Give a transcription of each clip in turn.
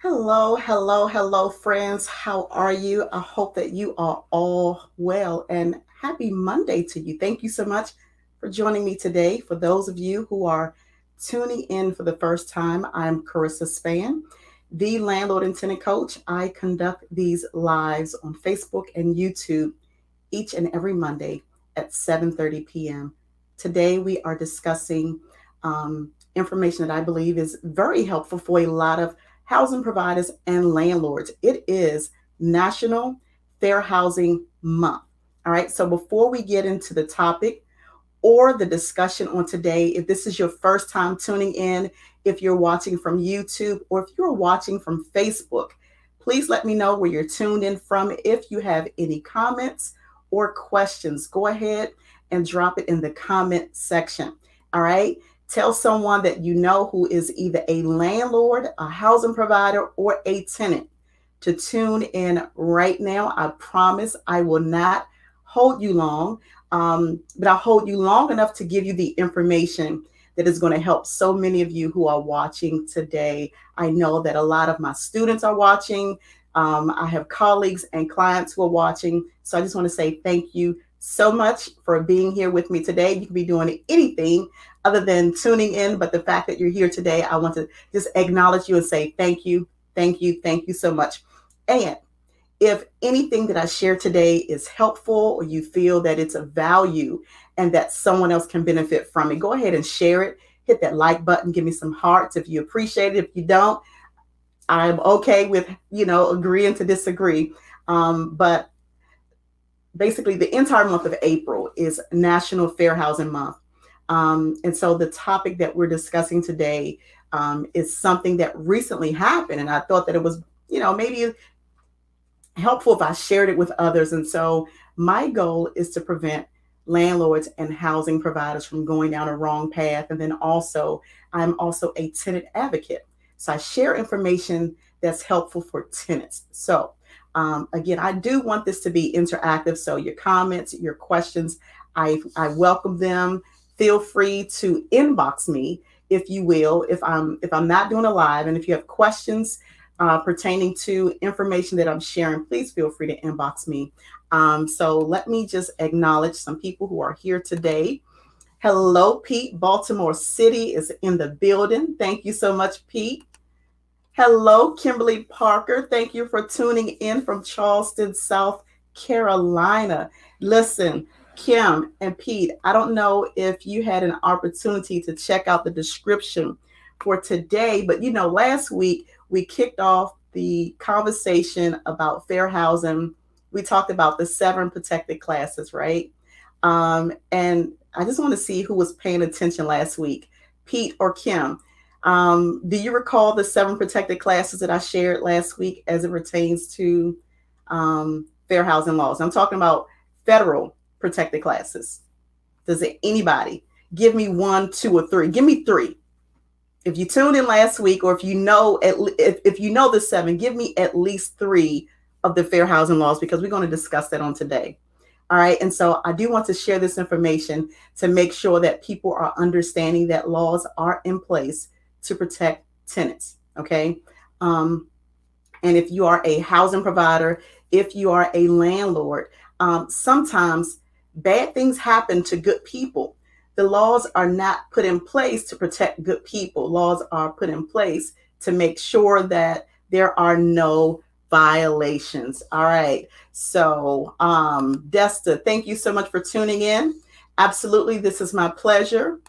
Hello, hello, hello, friends. How are you? I hope that you are all well and happy Monday to you. Thank you so much for joining me today. For those of you who are tuning in for the first time, I'm Karissa Spann, the landlord and tenant coach. I conduct these lives on Facebook and YouTube each and every Monday at 7:30 p.m. Today we are discussing information that I believe is very helpful for a lot of housing providers and landlords. It is National Fair Housing Month. All right, so before we get into the topic or the discussion on today, if this is your first time tuning in, if you're watching from YouTube or if you're watching from Facebook, please let me know where you're tuned in from. If you have any comments or questions, go ahead and drop it in the comment section. All right. Tell someone that you know who is either a landlord, a housing provider, or a tenant to tune in right now. I promise I will not hold you long, but I'll hold you long enough to give you the information that is going to help so many of you who are watching today. I know that a lot of my students are watching. I have colleagues and clients who are watching. So I just want to say thank you so much for being here with me today. You could be doing anything other than tuning in, but the fact that you're here today, I want to just acknowledge you and say thank you, thank you so much. And if anything that I share today is helpful or you feel that it's of value and that someone else can benefit from it, go ahead and share it. Hit that like button, give me some hearts if you appreciate it. If you don't, I'm okay with, agreeing to disagree. But basically, the entire month of April is National Fair Housing Month. And so the topic that we're discussing today is something that recently happened. And I thought that it was, maybe helpful if I shared it with others. And so my goal is to prevent landlords and housing providers from going down a wrong path. And then also, I'm also a tenant advocate. So I share information that's helpful for tenants. So again, I do want this to be interactive. So your comments, your questions, I welcome them. Feel free to inbox me if you will, if I'm not doing a live, and if you have questions pertaining to information that I'm sharing, please feel free to inbox me. So let me just acknowledge some people who are here today. Hello, Pete. Baltimore City is in the building. Thank you so much, Pete. Hello, Kimberly Parker. Thank you for tuning in from Charleston, South Carolina. Listen, Kim and Pete, I don't know if you had an opportunity to check out the description for today, but last week we kicked off the conversation about fair housing. We talked about the 7 protected classes, right? And I just want to see who was paying attention last week, Pete or Kim. Do you recall the 7 protected classes that I shared last week as it pertains to fair housing laws? I'm talking about federal protected classes. Does anybody give me 1, 2, or 3? Give me 3. If you tuned in last week, or if you know if you know the 7, give me at least 3 of the fair housing laws, because we're going to discuss that on today. All right. And so I do want to share this information to make sure that people are understanding that laws are in place to protect tenants. Okay. And if you are a housing provider, if you are a landlord, sometimes bad things happen to good people. The laws are not put in place to protect good people. Laws are put in place to make sure that there are no violations. All right. So, Desta, thank you so much for tuning in. Absolutely. This is my pleasure.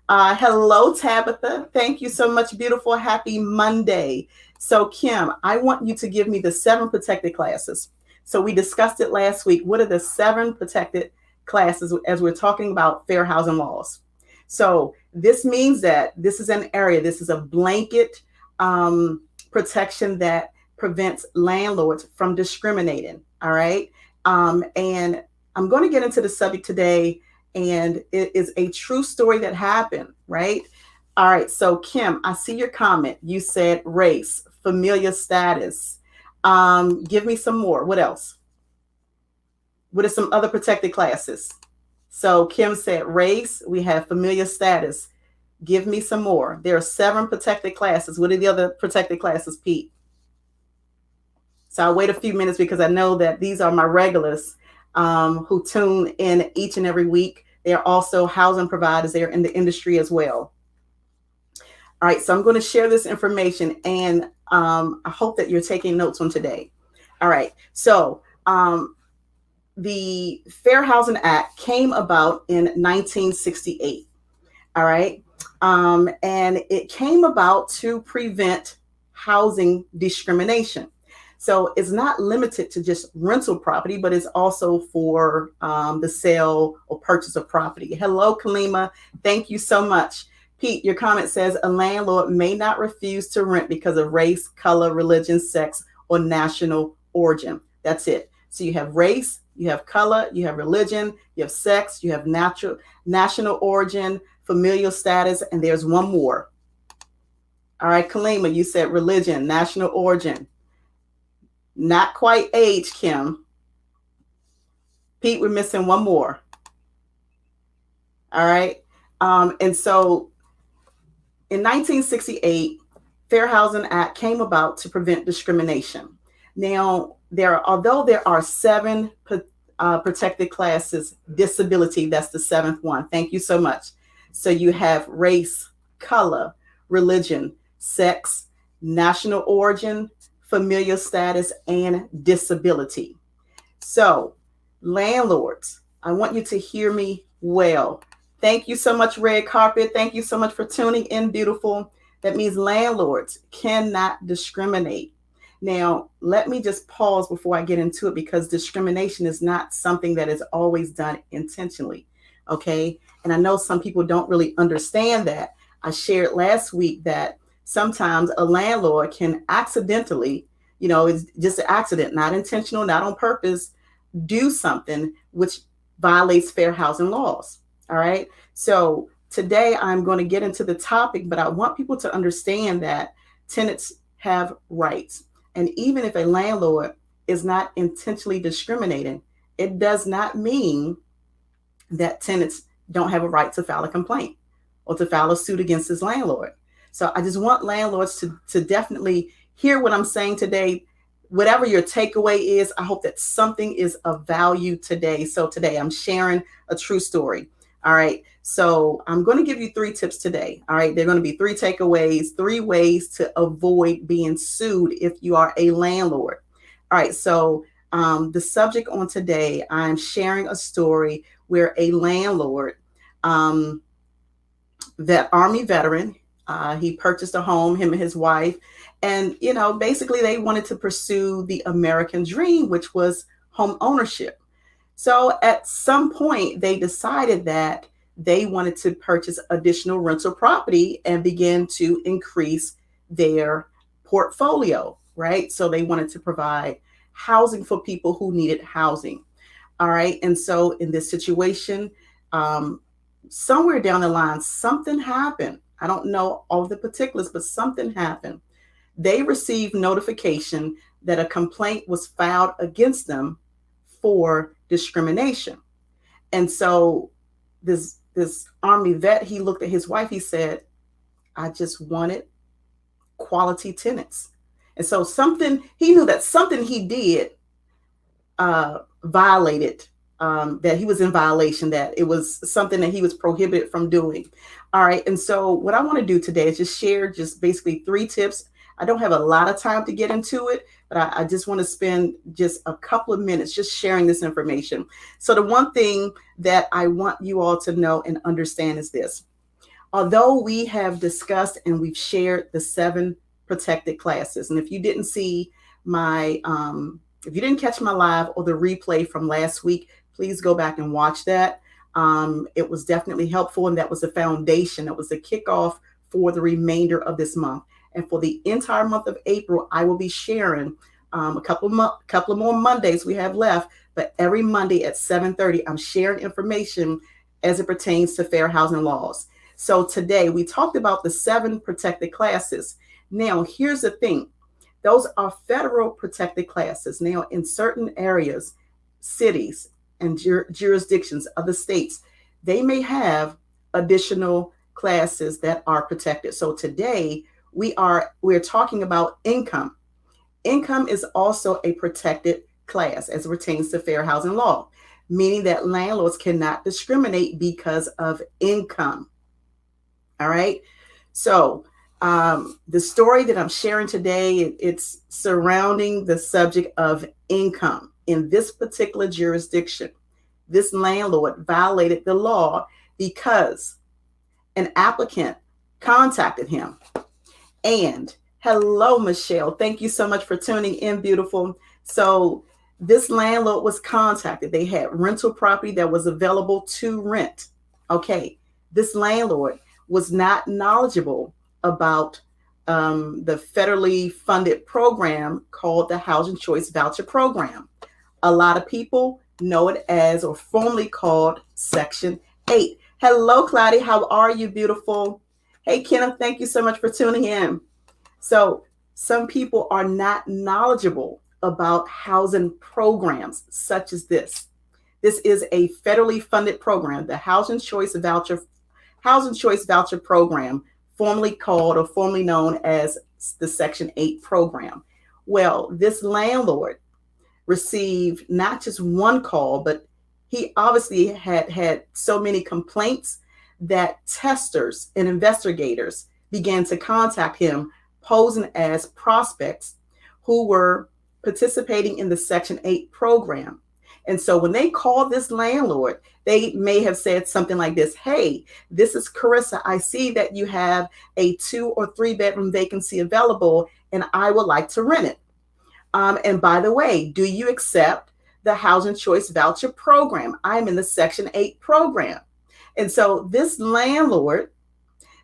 Hello, Tabitha. Thank you so much, beautiful. Happy Monday. So, Kim, I want you to give me the 7 protected classes. So we discussed it last week. What are the 7 protected classes as we're talking about fair housing laws? So this means that this is an area, this is a blanket protection that prevents landlords from discriminating. All right. And I'm going to get into the subject today, and it is a true story that happened, right? All right. So, Kim, I see your comment. You said race, familiar status. Give me some more. What else? What are some other protected classes? So Kim said race, we have familiar status. Give me some more. There are 7 protected classes. What are the other protected classes, Pete? So I'll wait a few minutes because I know that these are my regulars who tune in each and every week. They are also housing providers. They're in the industry as well. All right, so I'm going to share this information, and I hope that you're taking notes on today. All right, so the Fair Housing Act came about in 1968. All right, and it came about to prevent housing discrimination. So it's not limited to just rental property, but it's also for the sale or purchase of property. Hello, Kalima. Thank you so much. Pete, your comment says a landlord may not refuse to rent because of race, color, religion, sex, or national origin. That's it. So you have race, you have color, you have religion, you have sex, you have national origin, familial status, and there's one more. All right, Kalima, you said religion, national origin. Not quite age, Kim. Pete, we're missing one more. All right. And so in 1968, Fair Housing Act came about to prevent discrimination. Now, although there are 7 protected classes, disability, that's the 7th one. Thank you so much. So you have race, color, religion, sex, national origin, familial status, and disability. So, landlords, I want you to hear me well. Thank you so much, Red Carpet. Thank you so much for tuning in, beautiful. That means landlords cannot discriminate. Now, let me just pause before I get into it, because discrimination is not something that is always done intentionally, okay? And I know some people don't really understand that. I shared last week that sometimes a landlord can accidentally, it's just an accident, not intentional, not on purpose, do something which violates fair housing laws. All right. So today I'm going to get into the topic, but I want people to understand that tenants have rights. And even if a landlord is not intentionally discriminating, it does not mean that tenants don't have a right to file a complaint or to file a suit against his landlord. So I just want landlords to definitely hear what I'm saying today. Whatever your takeaway is, I hope that something is of value today. So today I'm sharing a true story. All right. So I'm going to give you 3 tips today. All right. They're going to be 3 takeaways, 3 ways to avoid being sued if you are a landlord. All right. So the subject on today, I'm sharing a story where a landlord, that Army veteran, he purchased a home, him and his wife. And, basically they wanted to pursue the American dream, which was home ownership. So at some point, they decided that they wanted to purchase additional rental property and begin to increase their portfolio, right? So they wanted to provide housing for people who needed housing. All right. And so in this situation, somewhere down the line, something happened. I don't know all the particulars, but something happened. They received notification that a complaint was filed against them for discrimination. And so this Army vet, he looked at his wife, he said, I just wanted quality tenants. And so he knew that something he did violated, that he was in violation, that it was something that he was prohibited from doing. All right. And so what I want to do today is just share basically 3 tips. I don't have a lot of time to get into it, but I just want to spend just a couple of minutes just sharing this information. So the one thing that I want you all to know and understand is this. Although we have discussed and we've shared the 7 protected classes, and if you didn't see if you didn't catch my live or the replay from last week, please go back and watch that. It was definitely helpful, and that was the foundation. That was the kickoff for the remainder of this month. And for the entire month of April, I will be sharing a couple of more Mondays we have left. But every Monday at 7:30, I'm sharing information as it pertains to fair housing laws. So today we talked about the 7 protected classes. Now, here's the thing. Those are federal protected classes. Now, in certain areas, cities and jurisdictions of the states, they may have additional classes that are protected. So today we're talking about income. Income is also a protected class as it pertains to fair housing law, meaning that landlords cannot discriminate because of income. All right. So, the story that I'm sharing today, it's surrounding the subject of income in this particular jurisdiction. This landlord violated the law because an applicant contacted him. And hello, Michelle. Thank you so much for tuning in, beautiful. So, this landlord was contacted. They had rental property that was available to rent. Okay. This landlord was not knowledgeable about the federally funded program called the Housing Choice Voucher Program. A lot of people know it as, or formerly called, Section 8. Hello, Cloudy. How are you, beautiful? Hey, Kenneth, thank you so much for tuning in. So, some people are not knowledgeable about housing programs such as this. This is a federally funded program, the Housing Choice Voucher Program, formerly called or formerly known as the Section 8 program. Well, this landlord received not just one call, but he obviously had so many complaints that testers and investigators began to contact him, posing as prospects who were participating in the Section 8 program. And so when they called this landlord, they may have said something like this: hey, this is Karissa. I see that you have a 2 or 3 bedroom vacancy available, and I would like to rent it. And by the way, do you accept the Housing Choice Voucher Program? I'm in the Section 8 program. And so this landlord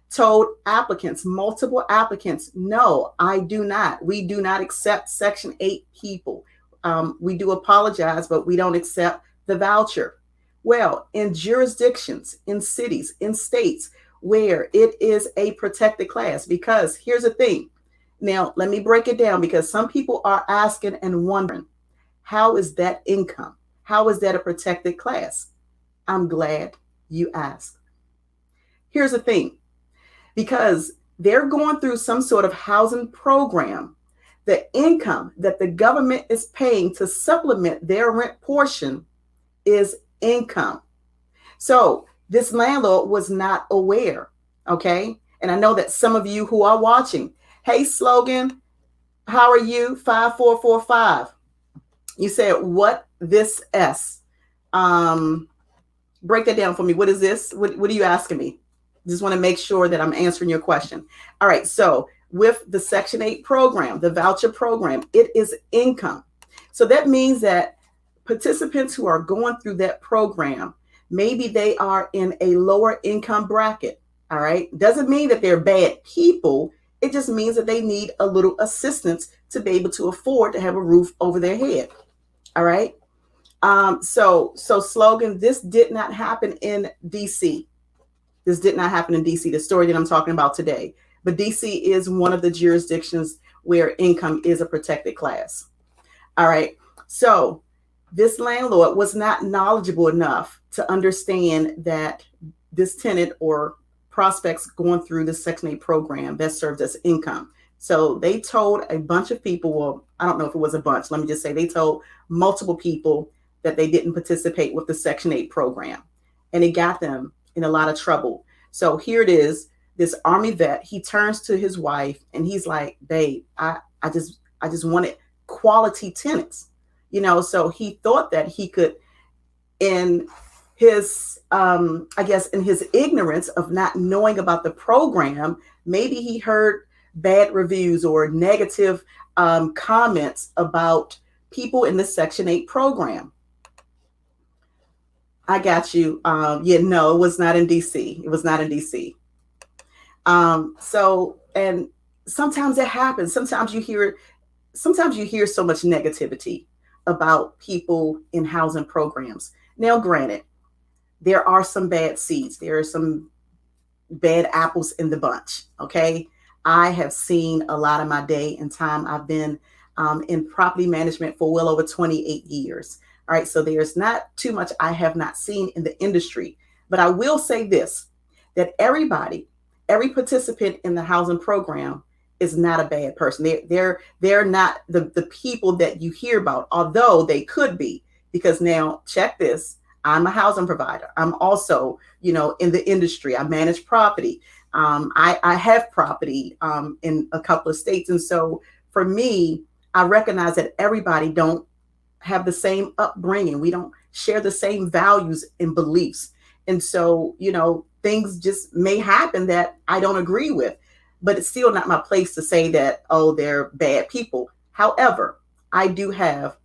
told applicants, multiple applicants, no, I do not. We do not accept Section 8 people. We do apologize, but we don't accept the voucher. Well, in jurisdictions, in cities, in states where it is a protected class, because here's the thing. Now, let me break it down, because some people are asking and wondering, how is that income? How is that a protected class? I'm glad you asked. Here's the thing, because they're going through some sort of housing program. The income that the government is paying to supplement their rent portion is income. So this landlord was not aware. Okay. And I know that some of you who are watching, hey, Slogan, how are you? 5445. You said, what this S? Break that down for me. What is this? What are you asking me? Just want to make sure that I'm answering your question. All right. So with the Section 8 program, the voucher program, it is income. So that means that participants who are going through that program, maybe they are in a lower income bracket. All right. Doesn't mean that they're bad people. It just means that they need a little assistance to be able to afford to have a roof over their head. All right. So Slogan, this did not happen in DC. This did not happen in DC, the story that I'm talking about today. But DC is one of the jurisdictions where income is a protected class. All right. So this landlord was not knowledgeable enough to understand that this tenant or prospects going through the Section 8 program that served as income. So they told a bunch of people, well, I don't know if it was a bunch. Let me just say they told multiple people that they didn't participate with the Section 8 program. And it got them in a lot of trouble. So here it is, this Army vet, he turns to his wife and he's like, babe, I just wanted quality tenants, so he thought that he could, in his, I guess in his ignorance of not knowing about the program, maybe he heard bad reviews or negative comments about people in the Section 8 program. I got you. No, it was not in DC. It was not in DC. So, and sometimes it happens. Sometimes you hear so much negativity about people in housing programs. Now, granted, there are some bad seeds. There are some bad apples in the bunch. Okay. I have seen a lot of my day and time. I've been in property management for well over 28 years. All right. So there's not too much I have not seen in the industry, but I will say this, that every participant in the housing program is not a bad person. They're not the people that you hear about, although they could be. Because now check this. I'm a housing provider. I'm also, in the industry. I manage property. I have property in a couple of states. And so for me, I recognize that everybody don't have the same upbringing. We don't share the same values and beliefs. And so, things just may happen that I don't agree with, but it's still not my place to say that, oh, they're bad people. However, I do have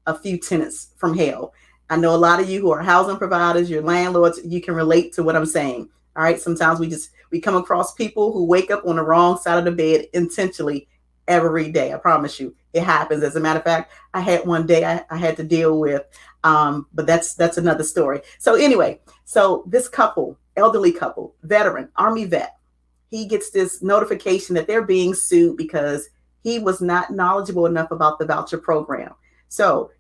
a few tenants from hell. I know a lot of you who are housing providers, your landlords, you can relate to what I'm saying. All right. Sometimes we come across people who wake up on the wrong side of the bed intentionally every day. I promise you it happens. As a matter of fact, I had one day I had to deal with, but that's another story. So anyway, so this couple, elderly couple, veteran, Army vet, he gets this notification that they're being sued because he was not knowledgeable enough about the voucher program. So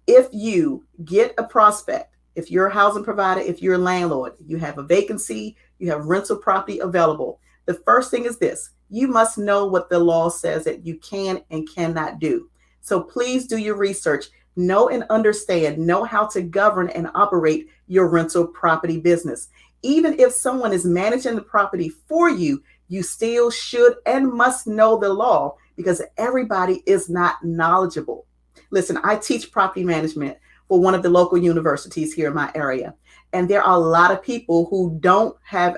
if you get a prospect, if you're a housing provider, if you're a landlord, you have a vacancy, you have rental property available, the first thing is this: you must know what the law says that you can and cannot do. So please do your research, know and understand, know how to govern and operate your rental property business. Even if someone is managing the property for you, you still should and must know the law, because everybody is not knowledgeable. Listen, I teach property management for one of the local universities here in my area. And there are a lot of people who don't have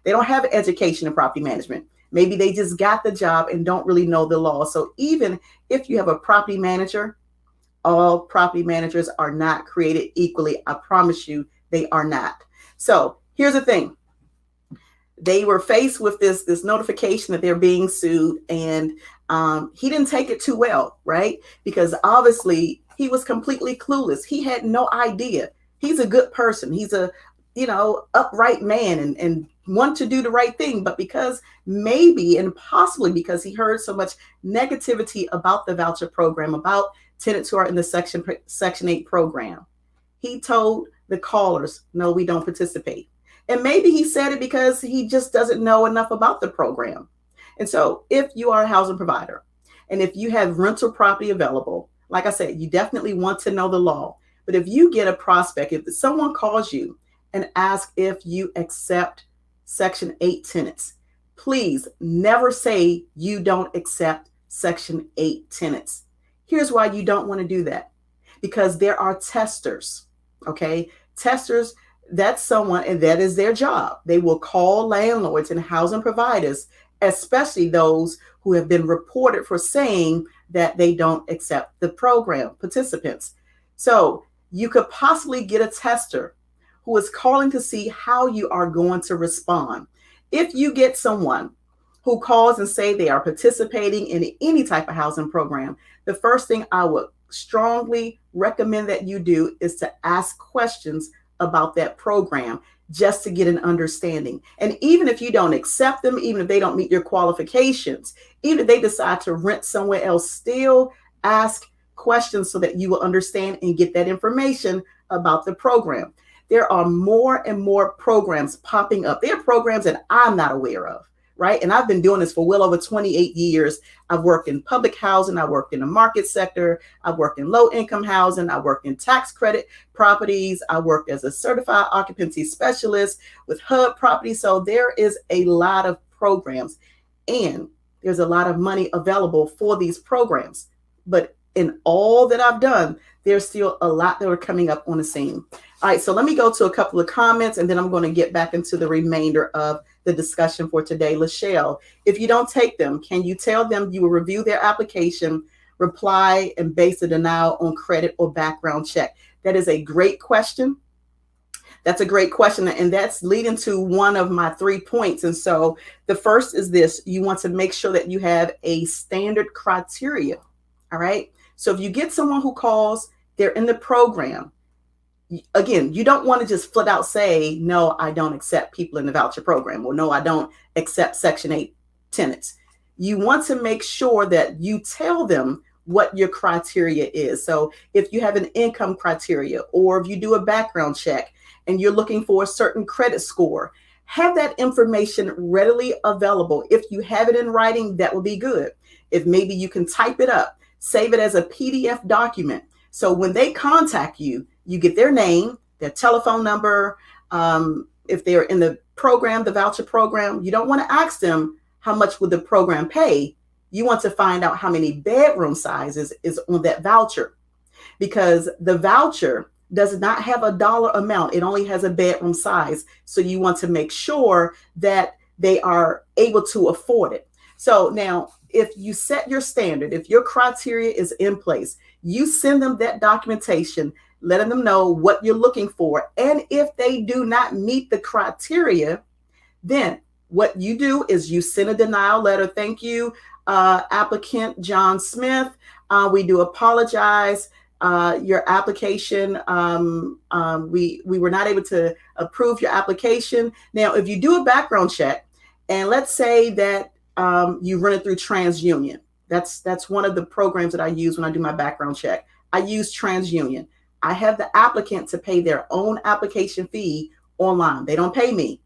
education in property management. Maybe they just got the job and don't really know the law. So even if you have a property manager, all property managers are not created equally. I promise you, they are not. So here's the thing. They were faced with this notification that they're being sued, and he didn't take it too well, right? Because obviously he was completely clueless. He had no idea. He's a good person. He's a upright man and want to do the right thing. But because maybe and possibly because he heard so much negativity about the voucher program, about tenants who are in the Section 8 program, he told the callers, no, we don't participate. And maybe he said it because he just doesn't know enough about the program. And so if you are a housing provider and if you have rental property available, like I said, you definitely want to know the law. But if you get a prospect, if someone calls you and asks if you accept Section 8 tenants, please never say you don't accept Section 8 tenants. Here's why you don't want to do that. Because there are testers, okay? Testers, that's someone, and that is their job. They will call landlords and housing providers, especially those who have been reported for saying that they don't accept the program participants. So you could possibly get a tester who is calling to see how you are going to respond. If you get someone who calls and say they are participating in any type of housing program, the first thing I would strongly recommend that you do is to ask questions about that program, just to get an understanding. And even if you don't accept them, even if they don't meet your qualifications, even if they decide to rent somewhere else, still ask questions so that you will understand and get that information about the program. There are more and more programs popping up. There are programs that I'm not aware of, right? And I've been doing this for well over 28 years. I've worked in public housing. I worked in the market sector. I've worked in low income housing. I worked in tax credit properties. I worked as a certified occupancy specialist with HUD properties. So there is a lot of programs and there's a lot of money available for these programs. But in all that I've done, there's still a lot that are coming up on the scene. All right, so let me go to a couple of comments and then I'm going to get back into the remainder of the discussion for today. Lachelle, if you don't take them, can you tell them you will review their application, reply, and base a denial on credit or background check? That is a great question. That's a great question. And that's leading to one of my 3 points. And so the first is this: you want to make sure that you have a standard criteria. All right. So if you get someone who calls, they're in the program. Again, you don't want to just flat out say, no, I don't accept people in the voucher program, or no, I don't accept Section 8 tenants. You want to make sure that you tell them what your criteria is. So if you have an income criteria, or if you do a background check and you're looking for a certain credit score, have that information readily available. If you have it in writing, that would be good. If maybe you can type it up, save it as a PDF document. So when they contact you, you get their name, their telephone number. If they're in the program, the voucher program, you don't want to ask them how much would the program pay. You want to find out how many bedroom sizes is on that voucher, because the voucher does not have a dollar amount. It only has a bedroom size. So you want to make sure that they are able to afford it. So now, if you set your standard, if your criteria is in place, you send them that documentation, letting them know what you're looking for. And if they do not meet the criteria, then what you do is you send a denial letter. Thank you, applicant John Smith. We do apologize. Your application, we were not able to approve your application. Now, if you do a background check, and let's say that you run it through TransUnion. That's one of the programs that I use when I do my background check. I use TransUnion. I have the applicant to pay their own application fee online. They don't pay me.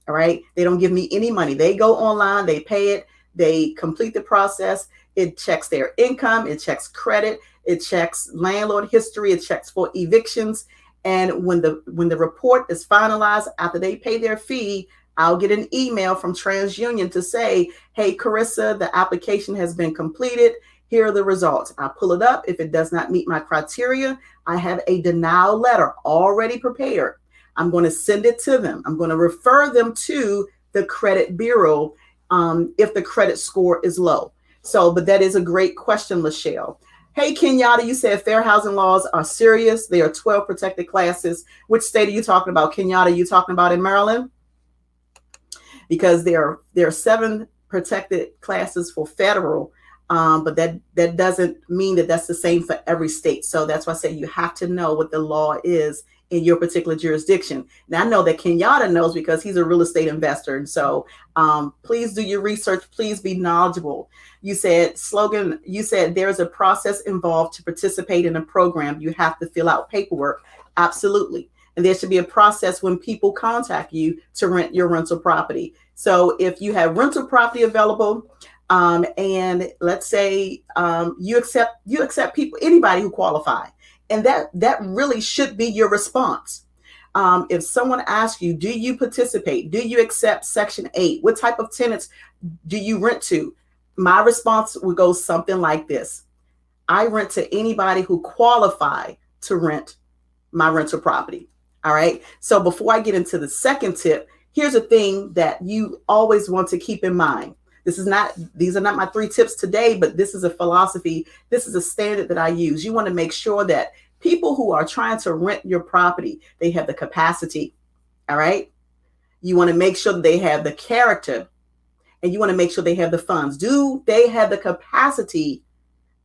All right. They don't give me any money. They go online, they pay it, they complete the process. It checks their income, it checks credit, it checks landlord history, it checks for evictions. And when the report is finalized, after they pay their fee, I'll get an email from TransUnion to say, hey, Karissa, the application has been completed. Here are the results. I pull it up. If it does not meet my criteria, I have a denial letter already prepared. I'm going to send it to them. I'm going to refer them to the credit bureau if the credit score is low. So, but that is a great question, Lachelle. Hey, Kenyatta, you said fair housing laws are serious. There are 12 protected classes. Which state are you talking about? Kenyatta, are you talking about in Maryland? Because there are 7 protected classes for federal, but that doesn't mean that that's the same for every state. So that's why I say you have to know what the law is in your particular jurisdiction. Now, I know that Kenyatta knows because he's a real estate investor. And so please do your research. Please be knowledgeable. You said there's a process involved to participate in a program. You have to fill out paperwork. Absolutely. And there should be a process when people contact you to rent your rental property. So if you have rental property available, and let's say you accept people, anybody who qualify, and that really should be your response. If someone asks you, do you participate? Do you accept Section 8? What type of tenants do you rent to? My response would go something like this. I rent to anybody who qualify to rent my rental property. All right. So before I get into the second tip, here's a thing that you always want to keep in mind. These are not my 3 tips today, but this is a philosophy. This is a standard that I use. You want to make sure that people who are trying to rent your property, they have the capacity. All right. You want to make sure that they have the character, and you want to make sure they have the funds. Do they have the capacity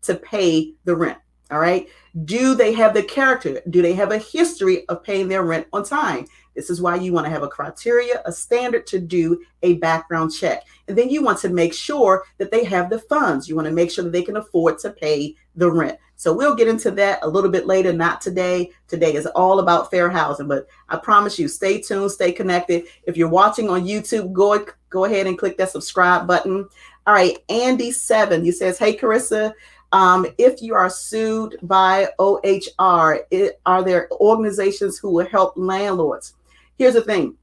to pay the rent? All right. Do they have the character? Do they have a history of paying their rent on time? This is why you want to have a criteria, a standard to do a background check. And then you want to make sure that they have the funds. You want to make sure that they can afford to pay the rent. So we'll get into that a little bit later, not today. Today is all about fair housing, but I promise you, stay tuned, stay connected. If you're watching on YouTube, go ahead and click that subscribe button. All right, Andy7, you says, hey, Karissa, if you are sued by OHR, are there organizations who will help landlords? Here's the thing.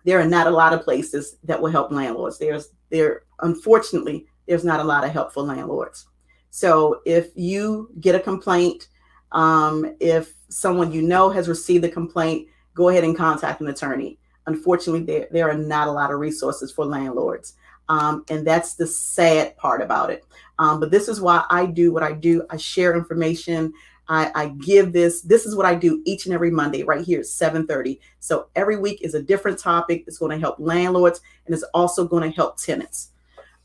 There are not a lot of places that will help landlords. Unfortunately, there's not a lot of help for landlords. So if you get a complaint, if someone you know has received a complaint, go ahead and contact an attorney. Unfortunately, there are not a lot of resources for landlords. And that's the sad part about it. But this is why I do what I do. I share information. I give this is what I do each and every Monday right here at 7:30. So every week is a different topic. It's going to help landlords, and it's also going to help tenants.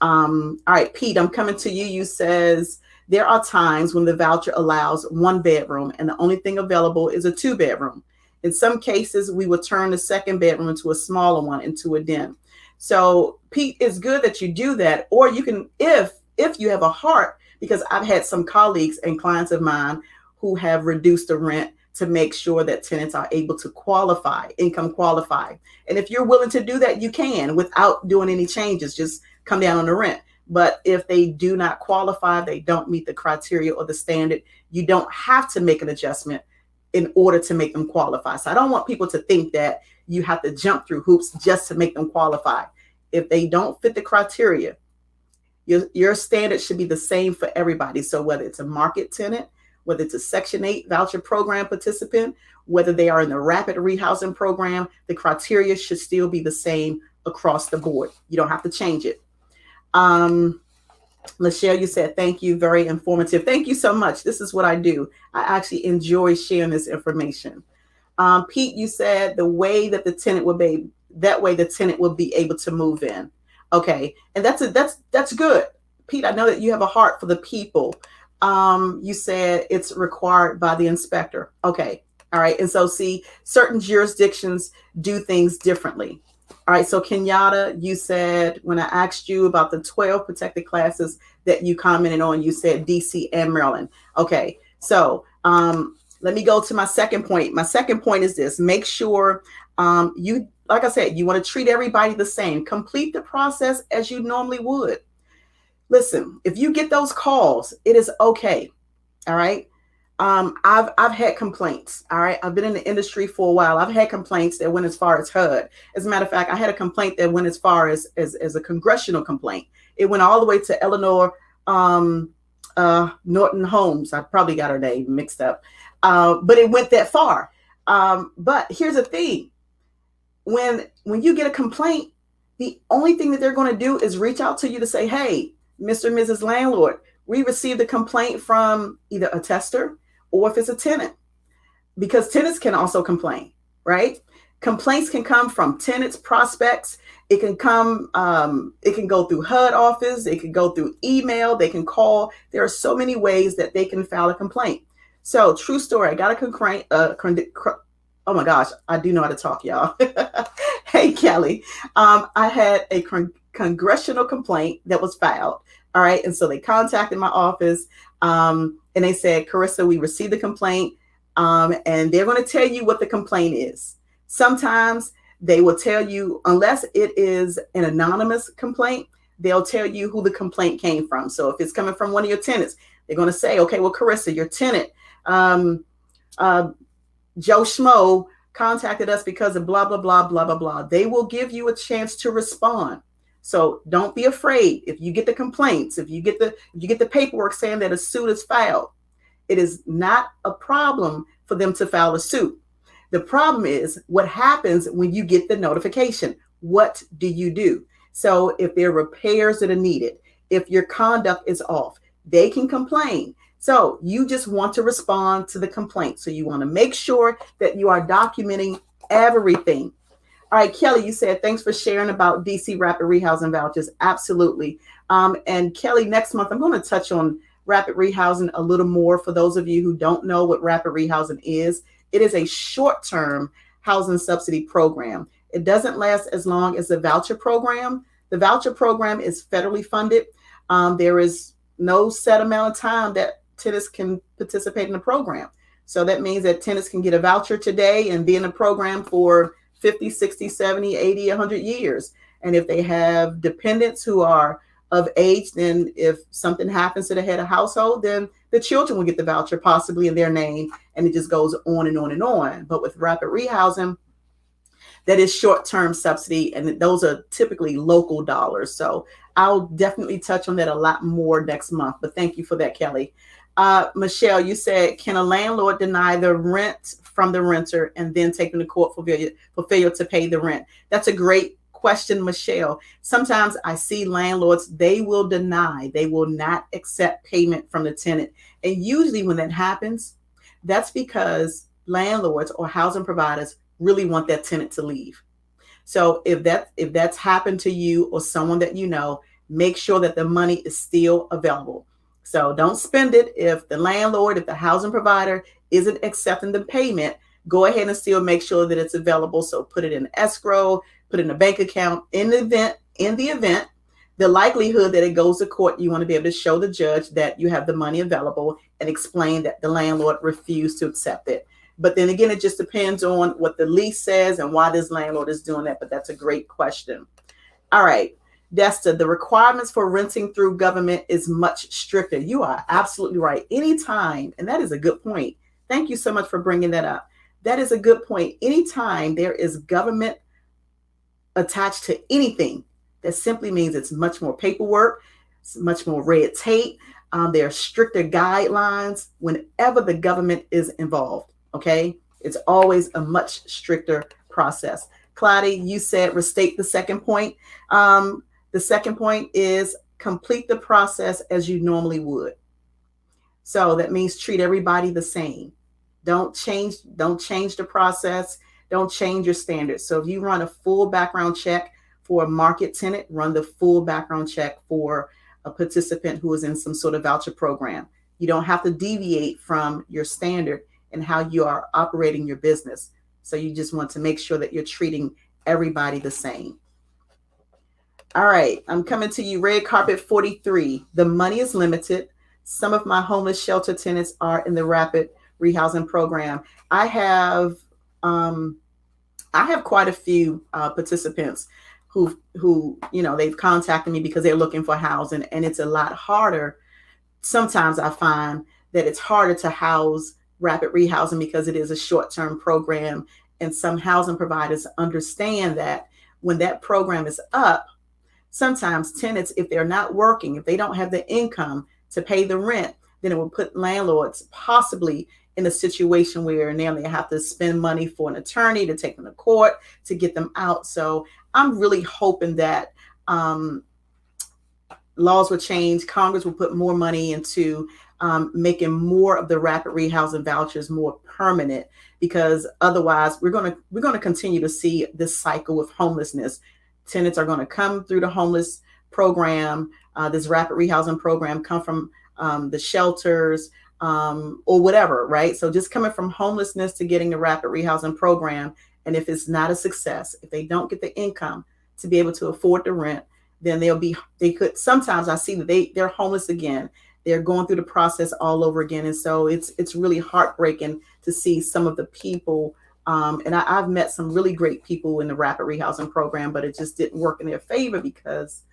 All right, Pete, I'm coming to you. You says there are times when the voucher allows 1 bedroom and the only thing available is a 2-bedroom. In some cases, we will turn the 2nd bedroom into a smaller one, into a den. So Pete, it's good that you do that. Or you can, if you have a heart, because I've had some colleagues and clients of mine who have reduced the rent to make sure that tenants are able to qualify, income qualify. And if you're willing to do that, you can without doing any changes, just come down on the rent. But if they do not qualify, they don't meet the criteria or the standard, you don't have to make an adjustment in order to make them qualify. So I don't want people to think that you have to jump through hoops just to make them qualify. If they don't fit the criteria, your standard should be the same for everybody. So whether it's a market tenant, whether it's a Section 8 voucher program participant, whether they are in the rapid rehousing program, the criteria should still be the same across the board. You don't have to change it. Michelle, you said, thank you. Very informative. Thank you so much. This is what I do. I actually enjoy sharing this information. Pete, you said the way that the tenant would be, that way the tenant will be able to move in. Okay. And that's good. Pete, I know that you have a heart for the people. You said it's required by the inspector. Okay. All right. And so see, certain jurisdictions do things differently. All right. So Kenyatta, you said, when I asked you about the 12 protected classes that you commented on, you said DC and Maryland. Okay. So, let me go to my second point. My second point is this: make sure you, like I said, you want to treat everybody the same. Complete the process as you normally would. Listen, if you get those calls, it is okay. All right. I've had complaints. All right. I've been in the industry for a while. I've had complaints that went as far as HUD. As a matter of fact, I had a complaint that went as far as a congressional complaint. It went all the way to Eleanor Norton Holmes. I probably got her name mixed up. But it went that far. But here's the thing. When you get a complaint, the only thing that they're going to do is reach out to you to say, hey, Mr. and Mrs. Landlord, we received a complaint from either a tester or if it's a tenant, because tenants can also complain, right? Complaints can come from tenants, prospects. It can come, it can go through HUD office. It can go through email. They can call. There are so many ways that they can file a complaint. So true story. I got a complaint. Oh my gosh, I do know how to talk, y'all. Hey, Kelly. I had a congressional complaint that was filed. All right. And so they contacted my office and they said, Karissa, we received the complaint and they're going to tell you what the complaint is. Sometimes they will tell you, unless it is an anonymous complaint, they'll tell you who the complaint came from. So if it's coming from one of your tenants, they're going to say, okay, well, Karissa, your tenant, Joe Schmo contacted us because of blah, blah, blah, blah, blah, blah. They will give you a chance to respond. So don't be afraid. If you get the complaints, if you get the paperwork saying that a suit is filed, it is not a problem for them to file a suit. The problem is what happens when you get the notification. What do you do? So if there are repairs that are needed, if your conduct is off, they can complain. So you just want to respond to the complaint. So you want to make sure that you are documenting everything. All right, Kelly, you said, thanks for sharing about DC rapid rehousing vouchers. Absolutely. And Kelly, next month, I'm going to touch on rapid rehousing a little more. For those of you who don't know what rapid rehousing is, it is a short-term housing subsidy program. It doesn't last as long as the voucher program. The voucher program is federally funded. There is no set amount of time that tenants can participate in the program. So that means that tenants can get a voucher today and be in the program for 50, 60, 70, 80, 100 years. And if they have dependents who are of age, then if something happens to the head of household, then the children will get the voucher possibly in their name. And it just goes on and on and on. But with rapid rehousing, that is short-term subsidy, and those are typically local dollars. So I'll definitely touch on that a lot more next month. But thank you for that, Kelly. Michelle, you said, can a landlord deny the rent from the renter and then take them to court for failure to pay the rent? That's a great question, Michelle. Sometimes I see landlords, they will deny, they will not accept payment from the tenant. And usually when that happens, that's because landlords or housing providers really want that tenant to leave. So if that's happened to you or someone that you know, make sure that the money is still available. So don't spend it. If the landlord, if the housing provider isn't accepting the payment, go ahead and still make sure that it's available. So put it in escrow, put it in a bank account. In the event, the likelihood that it goes to court, you want to be able to show the judge that you have the money available and explain that the landlord refused to accept it. But then again, it just depends on what the lease says and why this landlord is doing that. But that's a great question. All right, Desta, the requirements for renting through government is much stricter. You are absolutely right. Anytime, and that is a good point. Thank you so much for bringing that up. That is a good point. Anytime there is government attached to anything, that simply means it's much more paperwork, it's much more red tape. There are stricter guidelines whenever the government is involved. Okay, it's always a much stricter process. Claudia, you said restate the second point. The second point is complete the process as you normally would. So that means treat everybody the same. Don't change the process. Don't change your standards. So if you run a full background check for a market tenant, run the full background check for a participant who is in some sort of voucher program. You don't have to deviate from your standard and how you are operating your business. So you just want to make sure that you're treating everybody the same. All right, I'm coming to you, Red Carpet 43. The money is limited. Some of my homeless shelter tenants are in the rapid rehousing program. I have quite a few participants who they've contacted me because they're looking for housing, and it's a lot harder. Sometimes I find that it's harder to house rapid rehousing because it is a short-term program, and some housing providers understand that when that program is up, sometimes tenants, if they're not working, if they don't have the income to pay the rent, then it will put landlords possibly in a situation where now they have to spend money for an attorney to take them to court to get them out. So I'm really hoping that laws will change. Congress will put more money into making more of the rapid rehousing vouchers more permanent, because otherwise we're going to continue to see this cycle of homelessness. Tenants are going to come through the homeless program, this rapid rehousing program, come from the shelters or whatever, right? So just coming from homelessness to getting the rapid rehousing program. And if it's not a success, if they don't get the income to be able to afford the rent, then sometimes I see that they're homeless again. They're going through the process all over again. And so it's really heartbreaking to see some of the people. And I've met some really great people in the rapid rehousing program, but it just didn't work in their favor because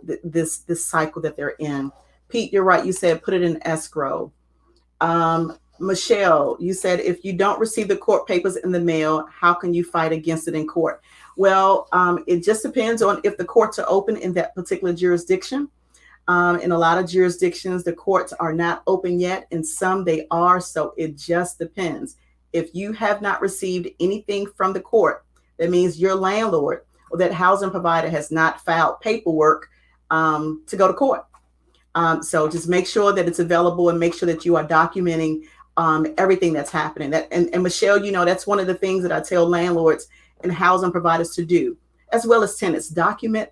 this cycle that they're in. Pete, you're right. You said put it in escrow. Michelle, you said if you don't receive the court papers in the mail, how can you fight against it in court? Well, it just depends on if the courts are open in that particular jurisdiction. In a lot of jurisdictions, the courts are not open yet. In some, they are. So it just depends. If you have not received anything from the court, that means your landlord or that housing provider has not filed paperwork to go to court. So just make sure that it's available and make sure that you are documenting everything that's happening. And Michelle, that's one of the things that I tell landlords and housing providers to do, as well as tenants. Document.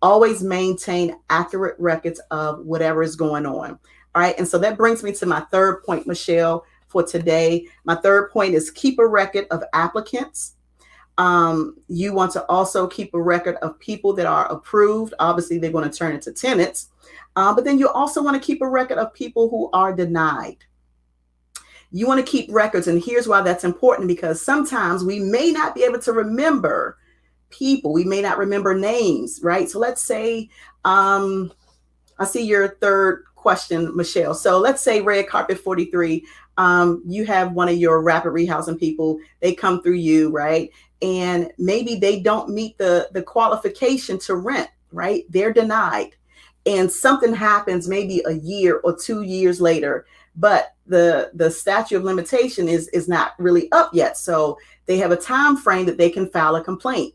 Always maintain accurate records of whatever is going on. All right. And so that brings me to my third point, Michelle, for today. My third point is keep a record of applicants. You want to also keep a record of people that are approved. Obviously, they're going to turn into tenants. But then you also want to keep a record of people who are denied. You want to keep records. And here's why that's important, because sometimes we may not be able to remember people. We may not remember names, right? So let's say, I see your third question, Michelle. So let's say Red Carpet 43, you have one of your rapid rehousing people, they come through you, right? And maybe they don't meet the qualification to rent, right? They're denied. And something happens maybe a year or 2 years later, but the statute of limitation is not really up yet. So they have a time frame that they can file a complaint.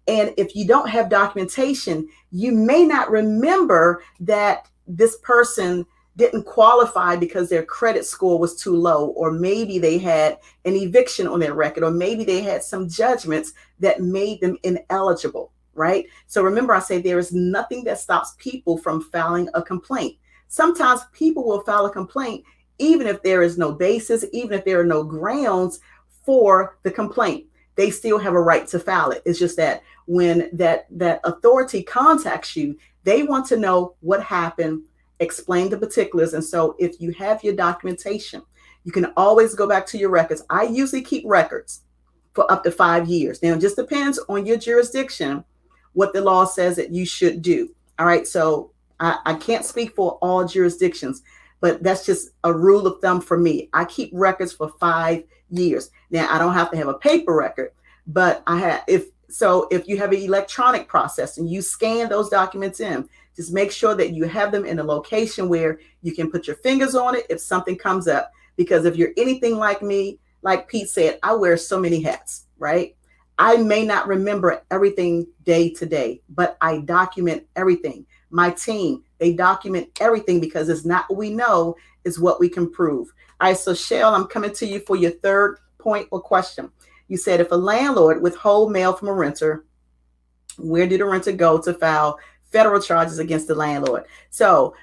And if you don't have documentation, you may not remember that this person didn't qualify because their credit score was too low, or maybe they had an eviction on their record, or maybe they had some judgments that made them ineligible, right? So remember, I say there is nothing that stops people from filing a complaint. Sometimes people will file a complaint even if there is no basis, even if there are no grounds for the complaint. They still have a right to file it. It's just that when that authority contacts you, they want to know what happened, explain the particulars. And so if you have your documentation, You can always go back to your records. I usually keep records for up to 5 years. Now, it just depends on your jurisdiction, what the law says that you should do. All right. So I can't speak for all jurisdictions, but that's just a rule of thumb for me. I keep records for 5 years. Now, I don't have to have a paper record, but if you have an electronic process and you scan those documents in, just make sure that you have them in a location where you can put your fingers on it if something comes up. Because if you're anything like me, like Pete said, I wear so many hats, right? I may not remember everything day to day, but I document everything. My team, they document everything because it's not what we know, is what we can prove. All right, so Shell, I'm coming to you for your third point or question. You said if a landlord withhold mail from a renter, where did the renter go to file federal charges against the landlord? So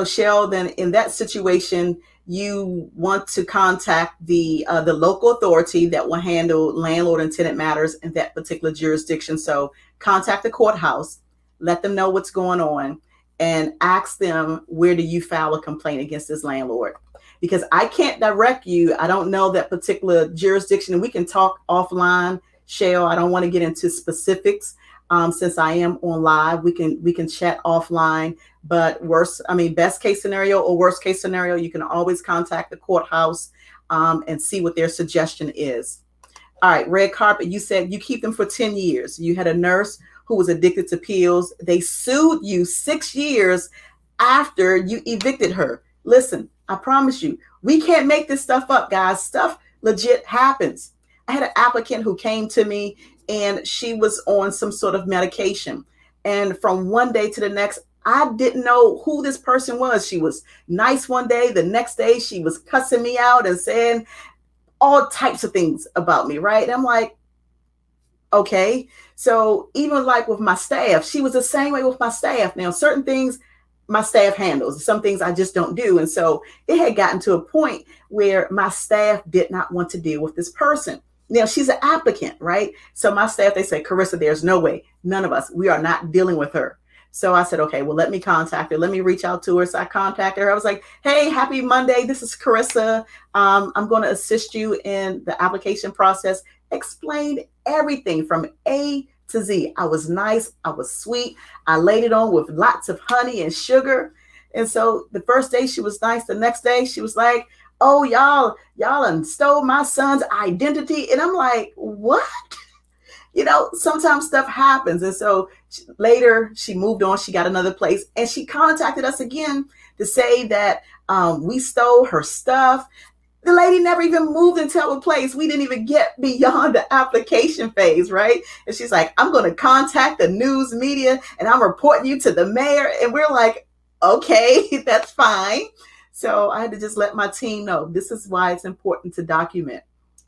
Shell, then in that situation, you want to contact the local authority that will handle landlord and tenant matters in that particular jurisdiction. So contact the courthouse, let them know what's going on, and ask them, where do you file a complaint against this landlord? Because I can't direct you. I don't know that particular jurisdiction, and we can talk offline, Shell. I don't want to get into specifics. Since I am on live, we can chat offline. But best case scenario or worst case scenario, you can always contact the courthouse and see what their suggestion is. All right, red carpet. You said you keep them for 10 years. You had a nurse who was addicted to pills. They sued you 6 years after you evicted her. Listen, I promise you, we can't make this stuff up, guys. Stuff legit happens. I had an applicant who came to me and she was on some sort of medication. And from one day to the next, I didn't know who this person was. She was nice one day. The next day, she was cussing me out and saying all types of things about me, right? And I'm like, okay. So even like with my staff, she was the same way with my staff. Now, certain things my staff handles, some things I just don't do. And so it had gotten to a point where my staff did not want to deal with this person. Now, she's an applicant, right? So my staff, they say, Karissa, there's no way, none of us, we are not dealing with her. So I said, okay, well, let me contact her. Let me reach out to her. So I contacted her. I was like, hey, happy Monday. This is Karissa. I'm going to assist you in the application process. Explained everything from A to Z. I was nice. I was sweet. I laid it on with lots of honey and sugar. And so the first day she was nice. The next day she was like, oh, y'all done stole my son's identity. And I'm like, what? Sometimes stuff happens. And so later she moved on. She got another place and she contacted us again to say that we stole her stuff. The lady never even moved into our place. We didn't even get beyond the application phase, right? And she's like, I'm going to contact the news media and I'm reporting you to the mayor. And we're like, okay, that's fine. So I had to just let my team know this is why it's important to document.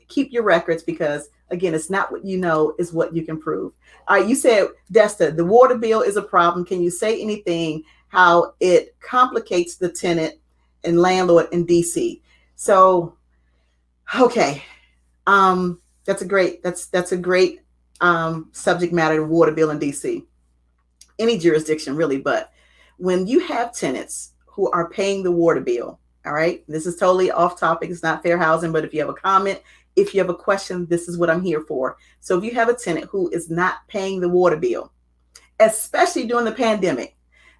Keep your records because, again, it's not what you know, is what you can prove. All right, you said, Desta, the water bill is a problem. Can you say anything how it complicates the tenant and landlord in DC? So, okay, that's a great subject matter, the water bill in DC. Any jurisdiction, really, but when you have tenants who are paying the water bill, all right, this is totally off topic. It's not fair housing, but if you have a comment, if you have a question, this is what I'm here for. So if you have a tenant who is not paying the water bill, especially during the pandemic,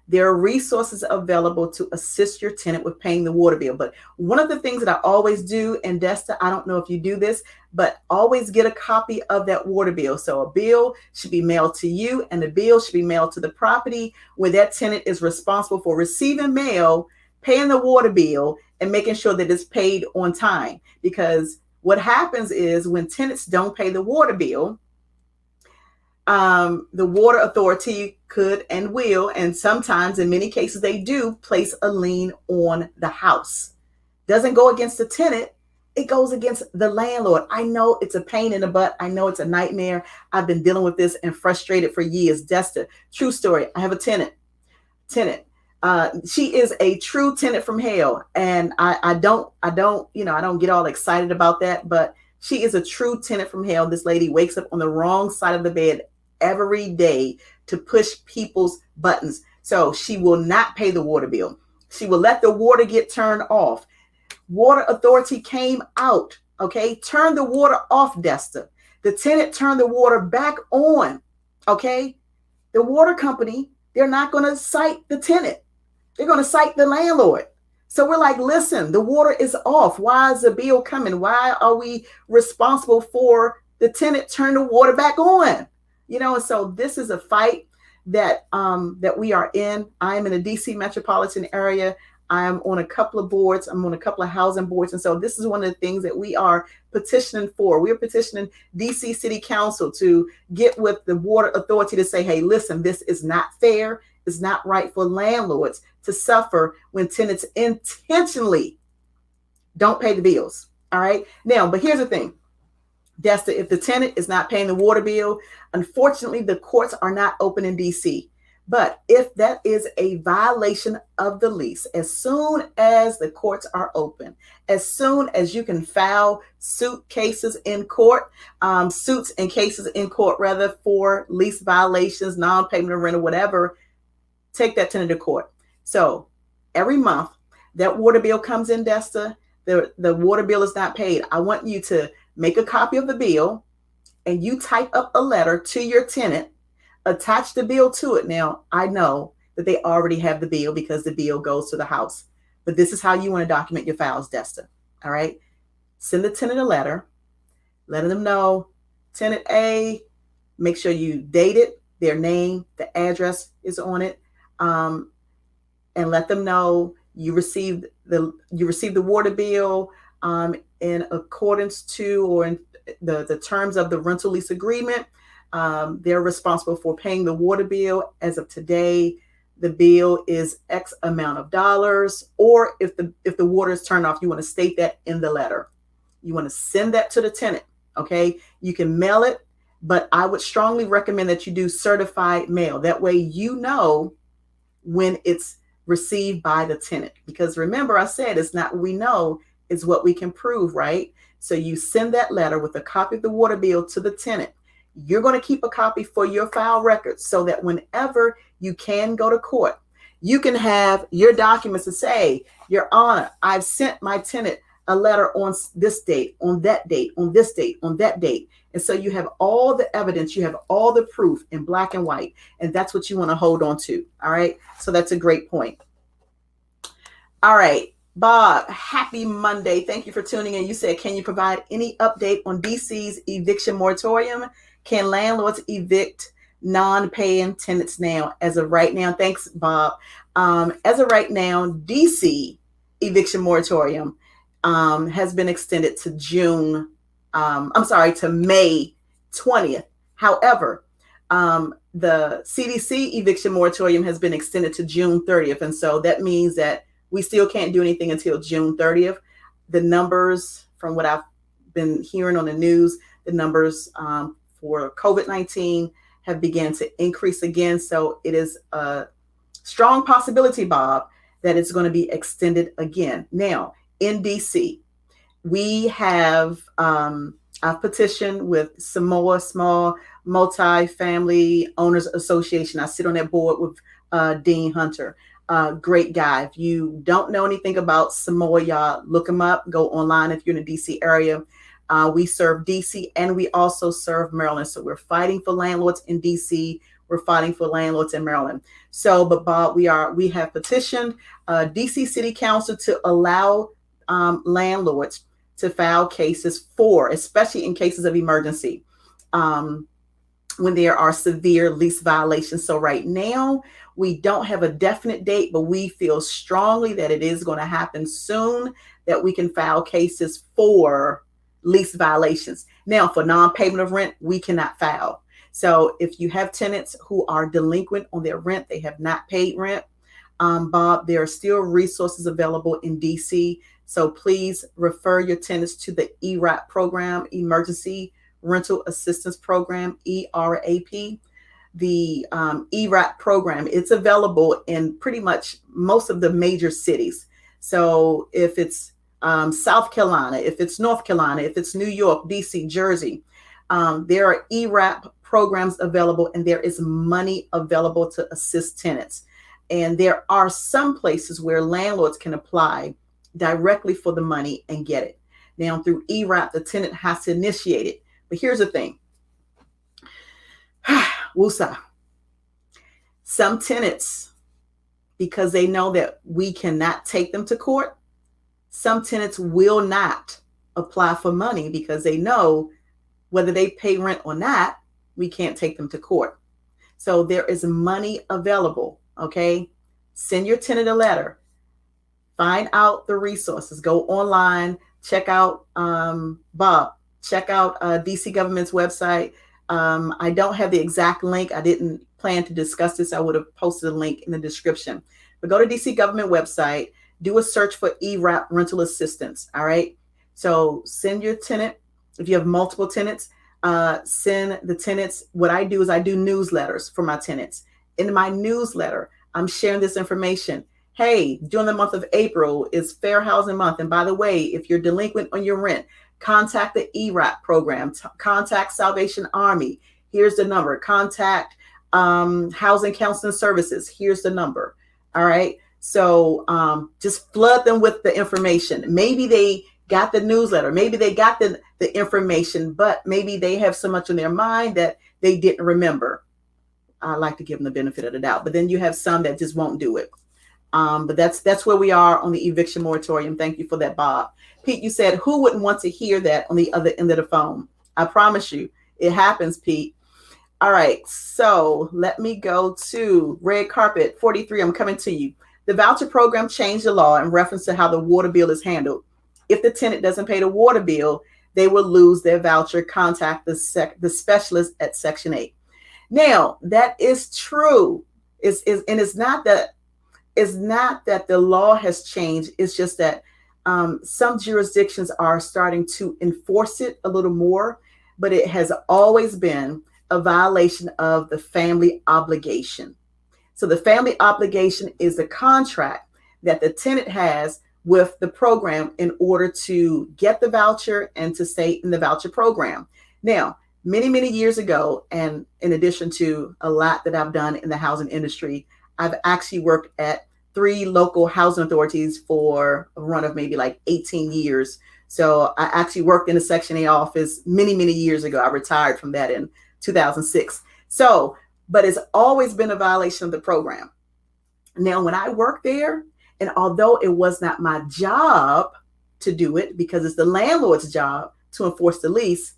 there are resources available to assist your tenant with paying the water bill. But one of the things that I always do, and Desta, I don't know if you do this, but always get a copy of that water bill. So a bill should be mailed to you and the bill should be mailed to the property where that tenant is responsible for receiving mail, paying the water bill, and making sure that it's paid on time. Because what happens is when tenants don't pay the water bill, the water authority could and will, and sometimes in many cases they do, place a lien on the house. Doesn't go against the tenant, it goes against the landlord. I know it's a pain in the butt. I know it's a nightmare. I've been dealing with this and frustrated for years. Desta, true story. I have a tenant. She is a true tenant from hell. And I don't get all excited about that, but she is a true tenant from hell. This lady wakes up on the wrong side of the bed every day to push people's buttons. So she will not pay the water bill. She will let the water get turned off. Water authority came out, okay? Turn the water off, Desta. The tenant turned the water back on, okay? The water company, they're not going to cite the tenant. They're going to cite the landlord. So we're like, listen, the water is off. Why is the bill coming? Why are we responsible for the tenant turn the water back on? And so this is a fight that we are in. I am in the DC metropolitan area. I'm on a couple of boards. I'm on a couple of housing boards. And so this is one of the things that we are petitioning for. We're petitioning DC City Council to get with the water authority to say, hey, listen, this is not fair. It's not right for landlords to suffer when tenants intentionally don't pay the bills. All right. Now, but here's the thing. Desta, if the tenant is not paying the water bill, unfortunately, the courts are not open in DC. But if that is a violation of the lease, as soon as the courts are open, as soon as you can file suits and cases in court, rather, for lease violations, non-payment of rent or whatever, take that tenant to court. So every month that water bill comes in, Desta, the water bill is not paid. I want you to make a copy of the bill and you type up a letter to your tenant, attach the bill to it. Now, I know that they already have the bill because the bill goes to the house, but this is how you want to document your files, Desta. All right. Send the tenant a letter, letting them know, tenant A, make sure you date it, their name, the address is on it, and let them know you received the water bill in accordance to or in the terms of the rental lease agreement. They're responsible for paying the water bill. As of today, the bill is X amount of dollars. Or if the water is turned off, you want to state that in the letter. You want to send that to the tenant. Okay, you can mail it, but I would strongly recommend that you do certified mail. That way, you know when it's received by the tenant. Because remember, I said it's not what we know, it's what we can prove, right? So you send that letter with a copy of the water bill to the tenant. You're going to keep a copy for your file records so that whenever you can go to court, you can have your documents to say, Your Honor, I've sent my tenant a letter on this date, on that date, on this date, on that date. And so you have all the evidence, you have all the proof in black and white, and that's what you want to hold on to. All right. So that's a great point. All right, Bob, happy Monday. Thank you for tuning in. You said, can you provide any update on DC's eviction moratorium? Can landlords evict non-paying tenants now? As of right now, thanks, Bob. As of right now, DC eviction moratorium has been extended to to May 20th. However, the CDC eviction moratorium has been extended to June 30th. And so that means that we still can't do anything until June 30th. The numbers, from what I've been hearing on the news, the numbers for COVID-19 have begun to increase again. So it is a strong possibility, Bob, that it's going to be extended again. Now, in DC, we have I've petitioned with Samoa Small Multi-Family Owners Association. I sit on that board with Dean Hunter. Great guy. If you don't know anything about Samoa, y'all look him up. Go online if you're in the DC area. We serve DC and we also serve Maryland. So we're fighting for landlords in DC. We're fighting for landlords in Maryland. So, but Bob, we have petitioned DC City Council to allow landlords to file cases especially in cases of emergency, when there are severe lease violations. So right now, we don't have a definite date, but we feel strongly that it is going to happen soon, that we can file cases for lease violations. Now, for non-payment of rent, we cannot file. So if you have tenants who are delinquent on their rent, they have not paid rent, Bob, there are still resources available in DC. So please refer your tenants to the ERAP program, Emergency Rental Assistance Program, ERAP. The ERAP program, it's available in pretty much most of the major cities. So if it's South Carolina, if it's North Carolina, if it's New York, DC, Jersey, there are ERAP programs available, and there is money available to assist tenants. And there are some places where landlords can apply directly for the money and get it. Now through ERAP, the tenant has to initiate it. But here's the thing. Woosah. Some tenants, because they know that we cannot take them to court, some tenants will not apply for money because they know whether they pay rent or not, we can't take them to court. So there is money available, okay? Send your tenant a letter. Find out the resources. Go online, check out Bob, check out DC government's website. I don't have the exact link. I didn't plan to discuss this. I would have posted a link in the description. But go to DC government website, do a search for ERAP rental assistance, all right? So send your tenant, if you have multiple tenants, send the tenants. What I do is I do newsletters for my tenants. In my newsletter, I'm sharing this information. Hey, during the month of April is Fair Housing Month. And by the way, if you're delinquent on your rent, contact the ERAP program, contact Salvation Army. Here's the number. Contact Housing Counseling Services. Here's the number. All right. So just flood them with the information. Maybe they got the newsletter. Maybe they got the information, but maybe they have so much in their mind that they didn't remember. I like to give them the benefit of the doubt. But then you have some that just won't do it. But that's where we are on the eviction moratorium. Thank you for that, Bob. Pete, you said, who wouldn't want to hear that on the other end of the phone? I promise you, it happens, Pete. All right, so let me go to Red Carpet 43. I'm coming to you. The voucher program changed the law in reference to how the water bill is handled. If the tenant doesn't pay the water bill, they will lose their voucher. Contact the specialist at Section 8. Now, that is true. And it's not that the law has changed. It's just that some jurisdictions are starting to enforce it a little more, but it has always been a violation of the family obligation. So the family obligation is a contract that the tenant has with the program in order to get the voucher and to stay in the voucher program. Now, many, many years ago, and in addition to a lot that I've done in the housing industry, I've actually worked at 3 local housing authorities for a run of maybe like 18 years. So I actually worked in a Section 8 office many, many years ago. I retired from that in 2006. So, but it's always been a violation of the program. Now, when I worked there, and although it was not my job to do it, because it's the landlord's job to enforce the lease,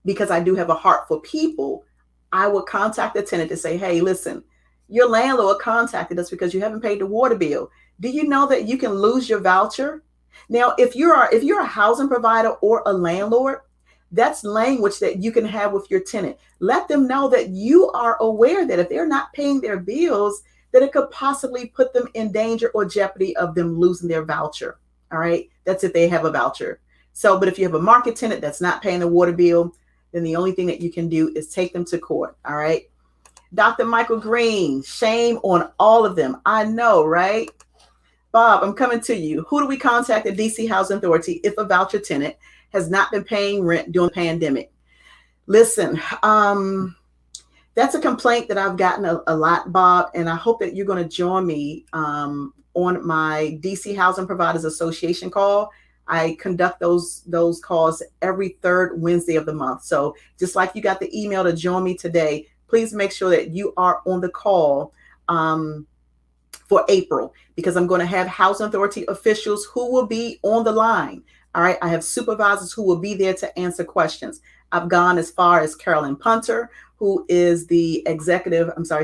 because I do have a heart for people, I would contact the tenant to say, hey, listen, your landlord contacted us because you haven't paid the water bill. Do you know that you can lose your voucher? Now, if you're a housing provider or a landlord, that's language that you can have with your tenant. Let them know that you are aware that if they're not paying their bills, that it could possibly put them in danger or jeopardy of them losing their voucher. All right. That's if they have a voucher. So, but if you have a market tenant that's not paying the water bill, then the only thing that you can do is take them to court. All right. Dr. Michael Green, shame on all of them. I know, right? Bob, I'm coming to you. Who do we contact at DC Housing Authority if a voucher tenant has not been paying rent during the pandemic? Listen, that's a complaint that I've gotten a lot, Bob, and I hope that you're going to join me on my DC Housing Providers Association call. I conduct those calls every 3rd Wednesday of the month. So just like you got the email to join me today, please make sure that you are on the call for April, because I'm going to have housing authority officials who will be on the line. All right. I have supervisors who will be there to answer questions. I've gone as far as Carolyn Punter, who is the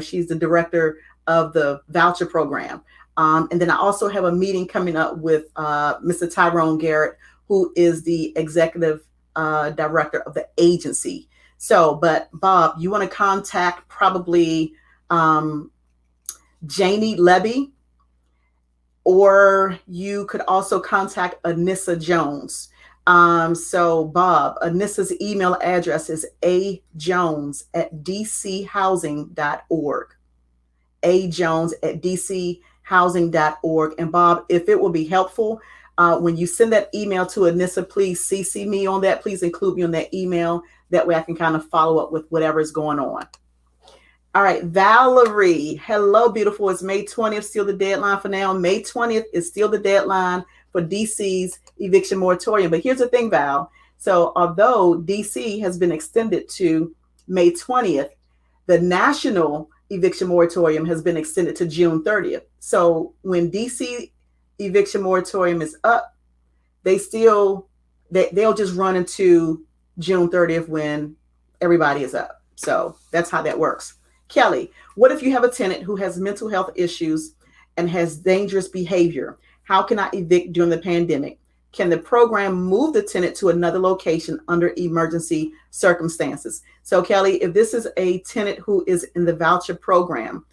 she's the director of the voucher program. And then I also have a meeting coming up with Mr. Tyrone Garrett, who is the executive director of the agency. So, but Bob, you want to contact probably Janie Levy, or you could also contact Anissa Jones. So Bob, Anissa's email address is ajones@dchousing.org. ajones@dchousing.org. And Bob, if it will be helpful, when you send that email to Anissa, please CC me on that. Please include me on that email. That way I can kind of follow up with whatever is going on. All right, Valerie. Hello, beautiful. It's May 20th, still the deadline for now. May 20th is still the deadline for DC's eviction moratorium. But here's the thing, Val. So although DC has been extended to May 20th, the national eviction moratorium has been extended to June 30th. So when DC eviction moratorium is up, they'll just run into June 30th when everybody is up. So that's how that works. Kelly, what if you have a tenant who has mental health issues and has dangerous behavior? How can I evict during the pandemic? Can the program move the tenant to another location under emergency circumstances? So Kelly, if this is a tenant who is in the voucher program,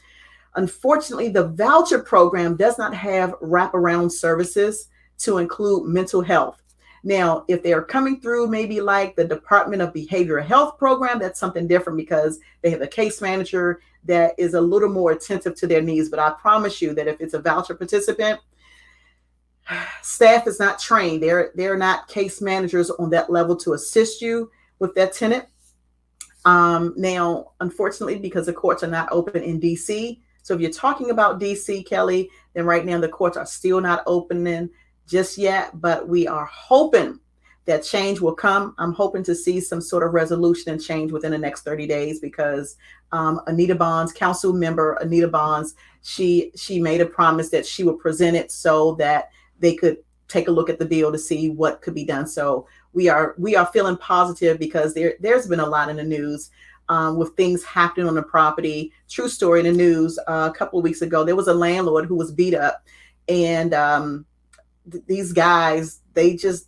unfortunately, the voucher program does not have wraparound services to include mental health. Now, if they're coming through maybe like the Department of Behavioral Health program, that's something different because they have a case manager that is a little more attentive to their needs. But I promise you that if it's a voucher participant, staff is not trained. They're not case managers on that level to assist you with that tenant. Now, unfortunately, because the courts are not open in DC. So if you're talking about DC, Kelly, then right now the courts are still not opening just yet, but we are hoping that change will come. I'm hoping to see some sort of resolution and change within the next 30 days because Anita Bonds, council member Anita Bonds, she made a promise that she would present it so that they could take a look at the bill to see what could be done. So we are feeling positive because there's been a lot in the news with things happening on the property. True story in the news a couple of weeks ago, there was a landlord who was beat up, and these guys, they just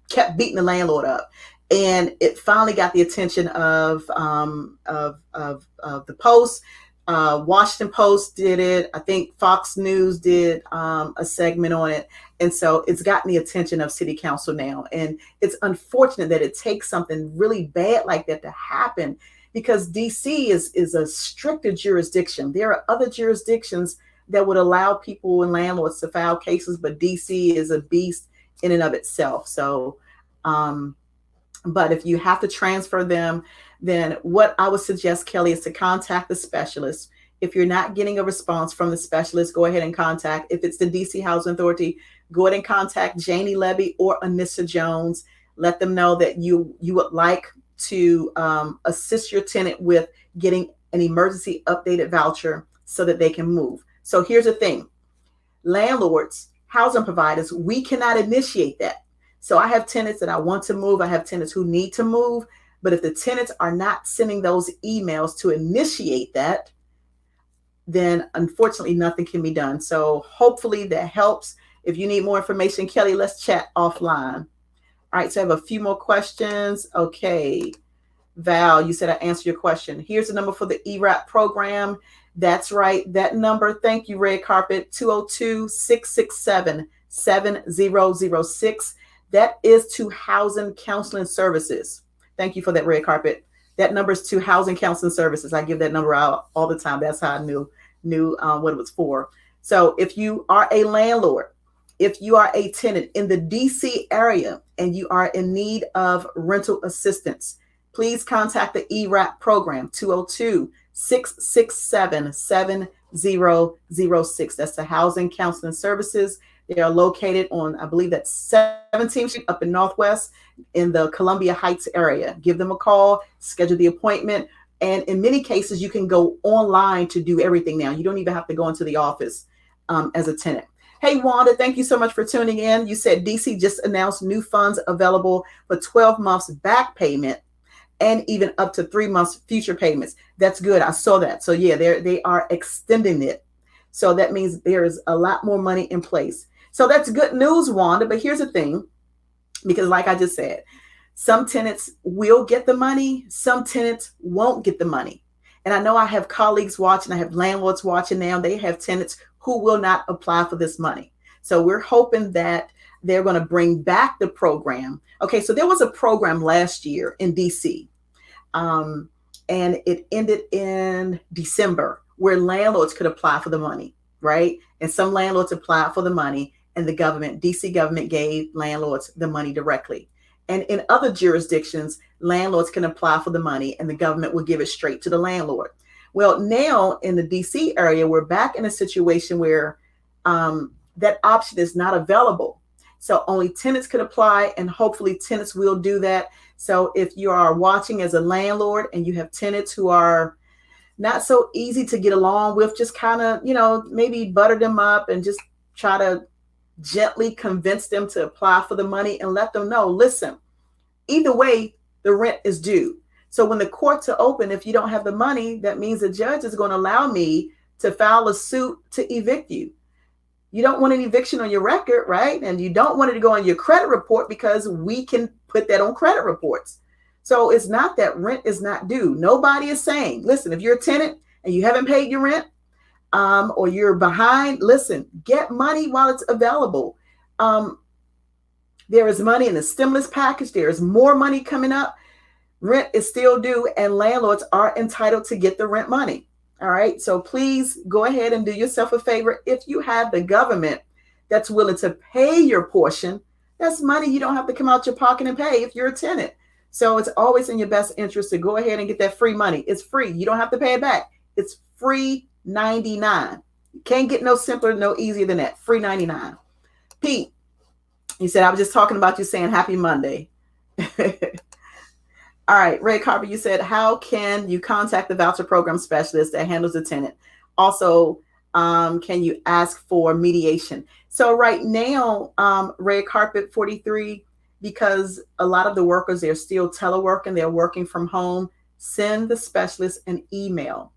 kept beating the landlord up, and it finally got the attention of the Post. Washington Post did it. I think Fox News did a segment on it, and so it's gotten the attention of City Council now. And it's unfortunate that it takes something really bad like that to happen because DC is a stricter jurisdiction. There are other jurisdictions that would allow people and landlords to file cases, but DC is a beast in and of itself. So, but if you have to transfer them, then what I would suggest, Kelly, is to contact the specialist. If you're not getting a response from the specialist, go ahead and contact. If it's the DC Housing Authority, go ahead and contact Janie Levy or Anissa Jones. Let them know that you would like to assist your tenant with getting an emergency updated voucher so that they can move. So here's the thing, landlords, housing providers, we cannot initiate that. So I have tenants that I want to move. I have tenants who need to move. But if the tenants are not sending those emails to initiate that, then unfortunately nothing can be done. So hopefully that helps. If you need more information, Kelly, let's chat offline. All right, so I have a few more questions. Okay, Val, you said I answered your question. Here's the number for the ERAP program. That's right. That number, thank you, Red Carpet, 202-667-7006. That is to Housing Counseling Services. Thank you for that, Red Carpet. That number is to Housing Counseling Services. I give that number out all the time. That's how I knew what it was for. So if you are a landlord, if you are a tenant in the DC area and you are in need of rental assistance, please contact the ERAP program, 202-667-7006. That's the Housing Counseling Services. They are located on, I believe that's 17th Street up in Northwest in the Columbia Heights area. Give them a call, schedule the appointment. And in many cases, you can go online to do everything now. You don't even have to go into the office as a tenant. Hey, Wanda, thank you so much for tuning in. You said DC just announced new funds available for 12 months back payment and even up to 3 months future payments. That's good. I saw that. So yeah, they are extending it. So that means there is a lot more money in place. So that's good news, Wanda. But here's the thing, because like I just said, some tenants will get the money. Some tenants won't get the money. And I know I have colleagues watching. I have landlords watching now. They have tenants who will not apply for this money. So we're hoping that they're going to bring back the program. Okay, so there was a program last year in DC, and it ended in December where landlords could apply for the money, right? And some landlords applied for the money, and the government, DC government, gave landlords the money directly. And in other jurisdictions, landlords can apply for the money and the government will give it straight to the landlord. Well, now in the DC area, we're back in a situation where that option is not available. So only tenants could apply, and hopefully tenants will do that. So if you are watching as a landlord and you have tenants who are not so easy to get along with, just kind of, maybe butter them up and just try to gently convince them to apply for the money and let them know, listen, either way, the rent is due. So when the courts are open, if you don't have the money, that means the judge is going to allow me to file a suit to evict you. You don't want an eviction on your record, right? And you don't want it to go on your credit report because we can put that on credit reports. So it's not that rent is not due. Nobody is saying, listen, if you're a tenant and you haven't paid your rent or you're behind, listen, get money while it's available. There is money in the stimulus package. There is more money coming up. Rent is still due, and landlords are entitled to get the rent money. All right. So please go ahead and do yourself a favor. If you have the government that's willing to pay your portion, that's money you don't have to come out your pocket and pay if you're a tenant. So it's always in your best interest to go ahead and get that free money. It's free. You don't have to pay it back. It's free 99. You can't get no simpler, no easier than that. Free 99. Pete, you said, I was just talking about you saying happy Monday. All right, Ray Carper, you said, how can you contact the voucher program specialist that handles the tenant? Also, can you ask for mediation? So right now, Ray Carpet 43, because a lot of the workers, they're still teleworking, they're working from home, send the specialist an email.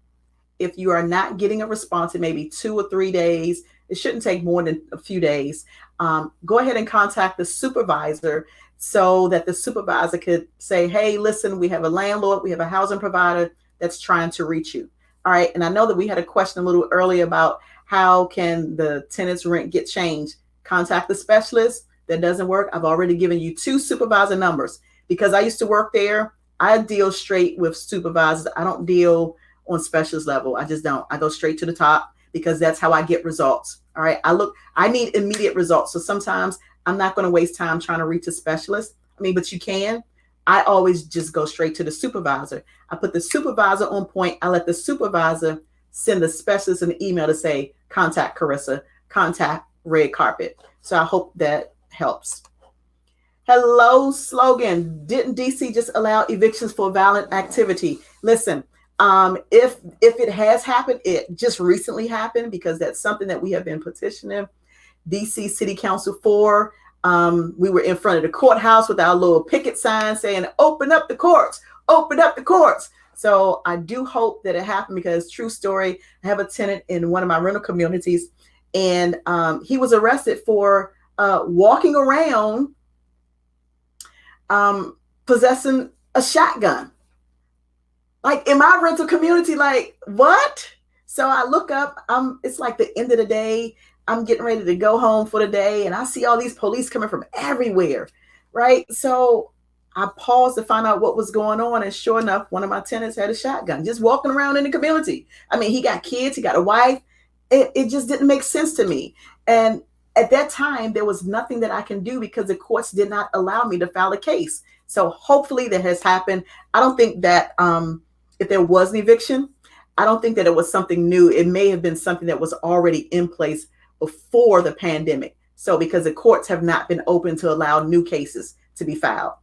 If you are not getting a response in maybe 2 or 3 days, it shouldn't take more than a few days. Go ahead and contact the supervisor so that the supervisor could say, hey, listen, we have a landlord, we have a housing provider that's trying to reach you. All right. And I know that we had a question a little earlier about how can the tenant's rent get changed. Contact the specialist. That doesn't work. I've already given you 2 supervisor numbers because I used to work there. I deal straight with supervisors. I don't deal on specialist level. I just don't. I go straight to the top because that's how I get results. All right. I need immediate results. So sometimes I'm not going to waste time trying to reach a specialist. But you can. I always just go straight to the supervisor. I put the supervisor on point. I let the supervisor send the specialist an email to say, contact Karissa, contact Red Carpet. So I hope that helps. Hello, slogan. Didn't DC just allow evictions for violent activity? Listen, if it has happened, it just recently happened because that's something that we have been petitioning DC City Council for. We were in front of the courthouse with our little picket sign saying, open up the courts, open up the courts. So I do hope that it happened because true story, I have a tenant in one of my rental communities and he was arrested for walking around possessing a shotgun. Like in my rental community, like what? So I look up, it's like the end of the day. I'm getting ready to go home for the day and I see all these police coming from everywhere, right? So I paused to find out what was going on. And sure enough, one of my tenants had a shotgun just walking around in the community. He got kids, he got a wife. It just didn't make sense to me. And at that time, there was nothing that I can do because the courts did not allow me to file a case. So hopefully that has happened. I don't think that if there was an eviction, I don't think that it was something new. It may have been something that was already in place before the pandemic. So because the courts have not been open to allow new cases to be filed.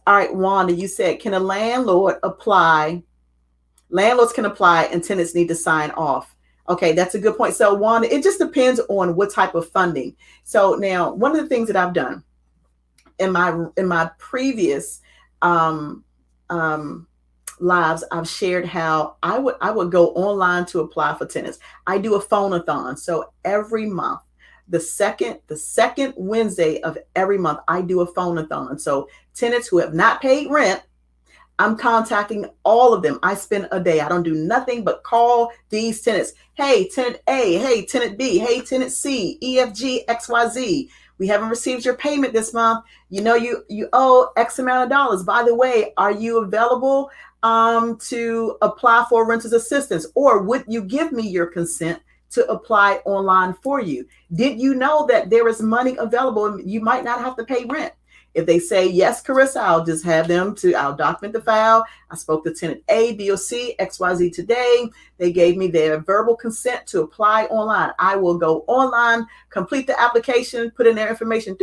All right, Wanda, you said, can a landlord apply? Landlords can apply and tenants need to sign off. Okay, that's a good point. So Wanda, it just depends on what type of funding. So now one of the things that I've done in my previous lives, I've shared how I would go online to apply for tenants. I do a phone-a-thon. So every month, the second Wednesday of every month, I do a phone-a-thon. So tenants who have not paid rent, I'm contacting all of them. I spend a day. I don't do nothing but call these tenants. Hey, tenant A. Hey, tenant B. Hey, tenant C, EFG, XYZ. We haven't received your payment this month. You owe X amount of dollars. By the way, are you available to apply for renter's assistance? Or would you give me your consent to apply online for you? Did you know that there is money available and you might not have to pay rent? If they say, yes, Karissa, I'll document the file. I spoke to tenant A, B, or C, XYZ today. They gave me their verbal consent to apply online. I will go online, complete the application, put in their information,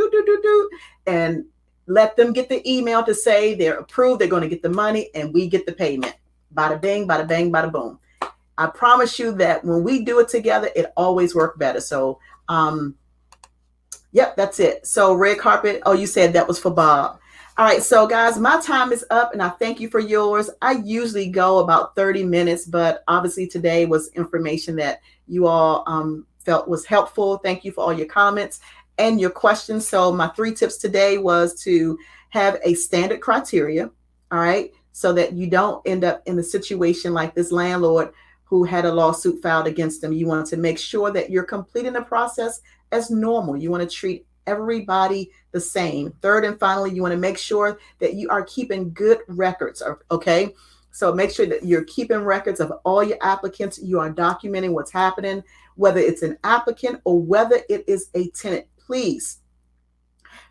and let them get the email to say they're approved, they're going to get the money, and we get the payment. Bada bing, bada bang, bada boom. I promise you that when we do it together, it always works better. So, yep, that's it. So red carpet. Oh, you said that was for Bob. All right. So guys, my time is up and I thank you for yours. I usually go about 30 minutes, but obviously today was information that you all felt was helpful. Thank you for all your comments and your questions. So my 3 tips today was to have a standard criteria. All right. So that you don't end up in a situation like this landlord who had a lawsuit filed against them. You want to make sure that you're completing the process as normal. You want to treat everybody the same. Third and finally, you want to make sure that you are keeping good records. Okay. So make sure that you're keeping records of all your applicants. You are documenting what's happening, whether it's an applicant or whether it is a tenant.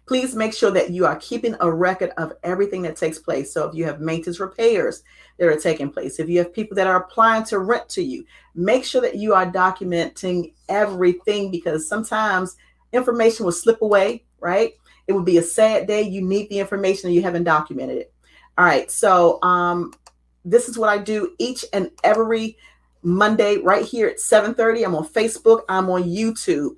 Please make sure that you are keeping a record of everything that takes place. So if you have maintenance repairs that are taking place, if you have people that are applying to rent to you, make sure that you are documenting everything, because sometimes information will slip away, right? It would be a sad day. You need the information and you haven't documented it. All right. So this is what I do each and every Monday right here at 7:30. I'm on Facebook. I'm on YouTube.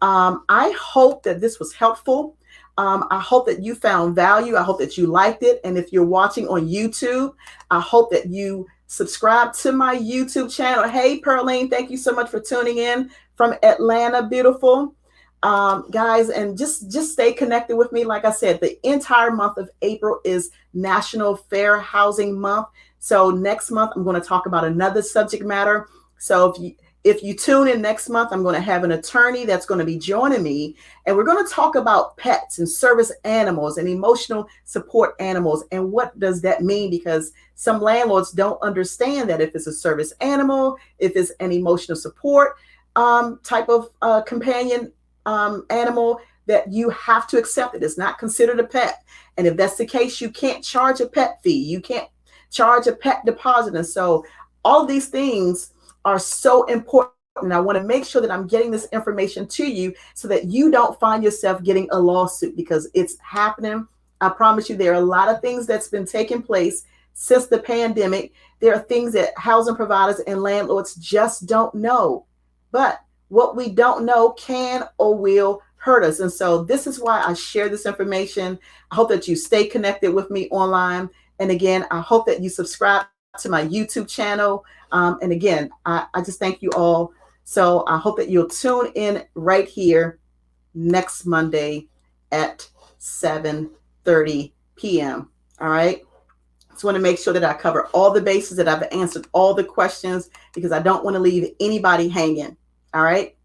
I hope that this was helpful. I hope that you found value. I hope that you liked it. And if you're watching on YouTube, I hope that you subscribe to my YouTube channel. Hey, Pearline, thank you so much for tuning in from Atlanta, beautiful. Guys, and just stay connected with me. Like I said, the entire month of April is National Fair Housing Month. So next month, I'm going to talk about another subject matter. So if you tune in next month, I'm going to have an attorney that's going to be joining me, and we're going to talk about pets and service animals and emotional support animals. And what does that mean? Because some landlords don't understand that if it's a service animal, if it's an emotional support type of companion animal, that you have to accept it. It's not considered a pet. And if that's the case, you can't charge a pet fee. You can't charge a pet deposit. And so all these things are so important. And I want to make sure that I'm getting this information to you so that you don't find yourself getting a lawsuit, because it's happening. I promise you, there are a lot of things that's been taking place since the pandemic. There are things that housing providers and landlords just don't know. But what we don't know can or will hurt us. And so this is why I share this information. I hope that you stay connected with me online. And again, I hope that you subscribe to my YouTube channel. And again, I just thank you all. So I hope that you'll tune in right here next Monday at 7:30 p.m. All right. Just want to make sure that I cover all the bases, that I've answered all the questions, because I don't want to leave anybody hanging. All right.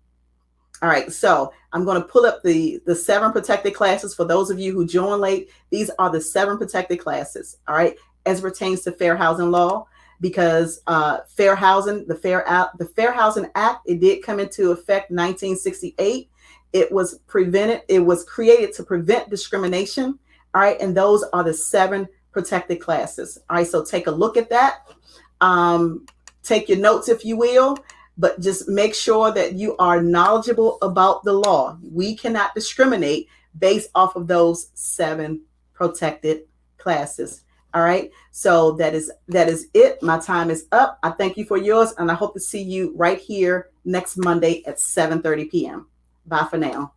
All right. So I'm going to pull up the 7 protected classes for those of you who joined late. These are the 7 protected classes. All right. As pertains to fair housing law, because fair housing, the Fair Housing Act, it did come into effect 1968. It was created to prevent discrimination. All right. And those are the 7 protected classes. All right. So take a look at that. Take your notes, if you will, but just make sure that you are knowledgeable about the law. We cannot discriminate based off of those 7 protected classes. All right. So that is it. My time is up. I thank you for yours, and I hope to see you right here next Monday at 7:30 p.m. Bye for now.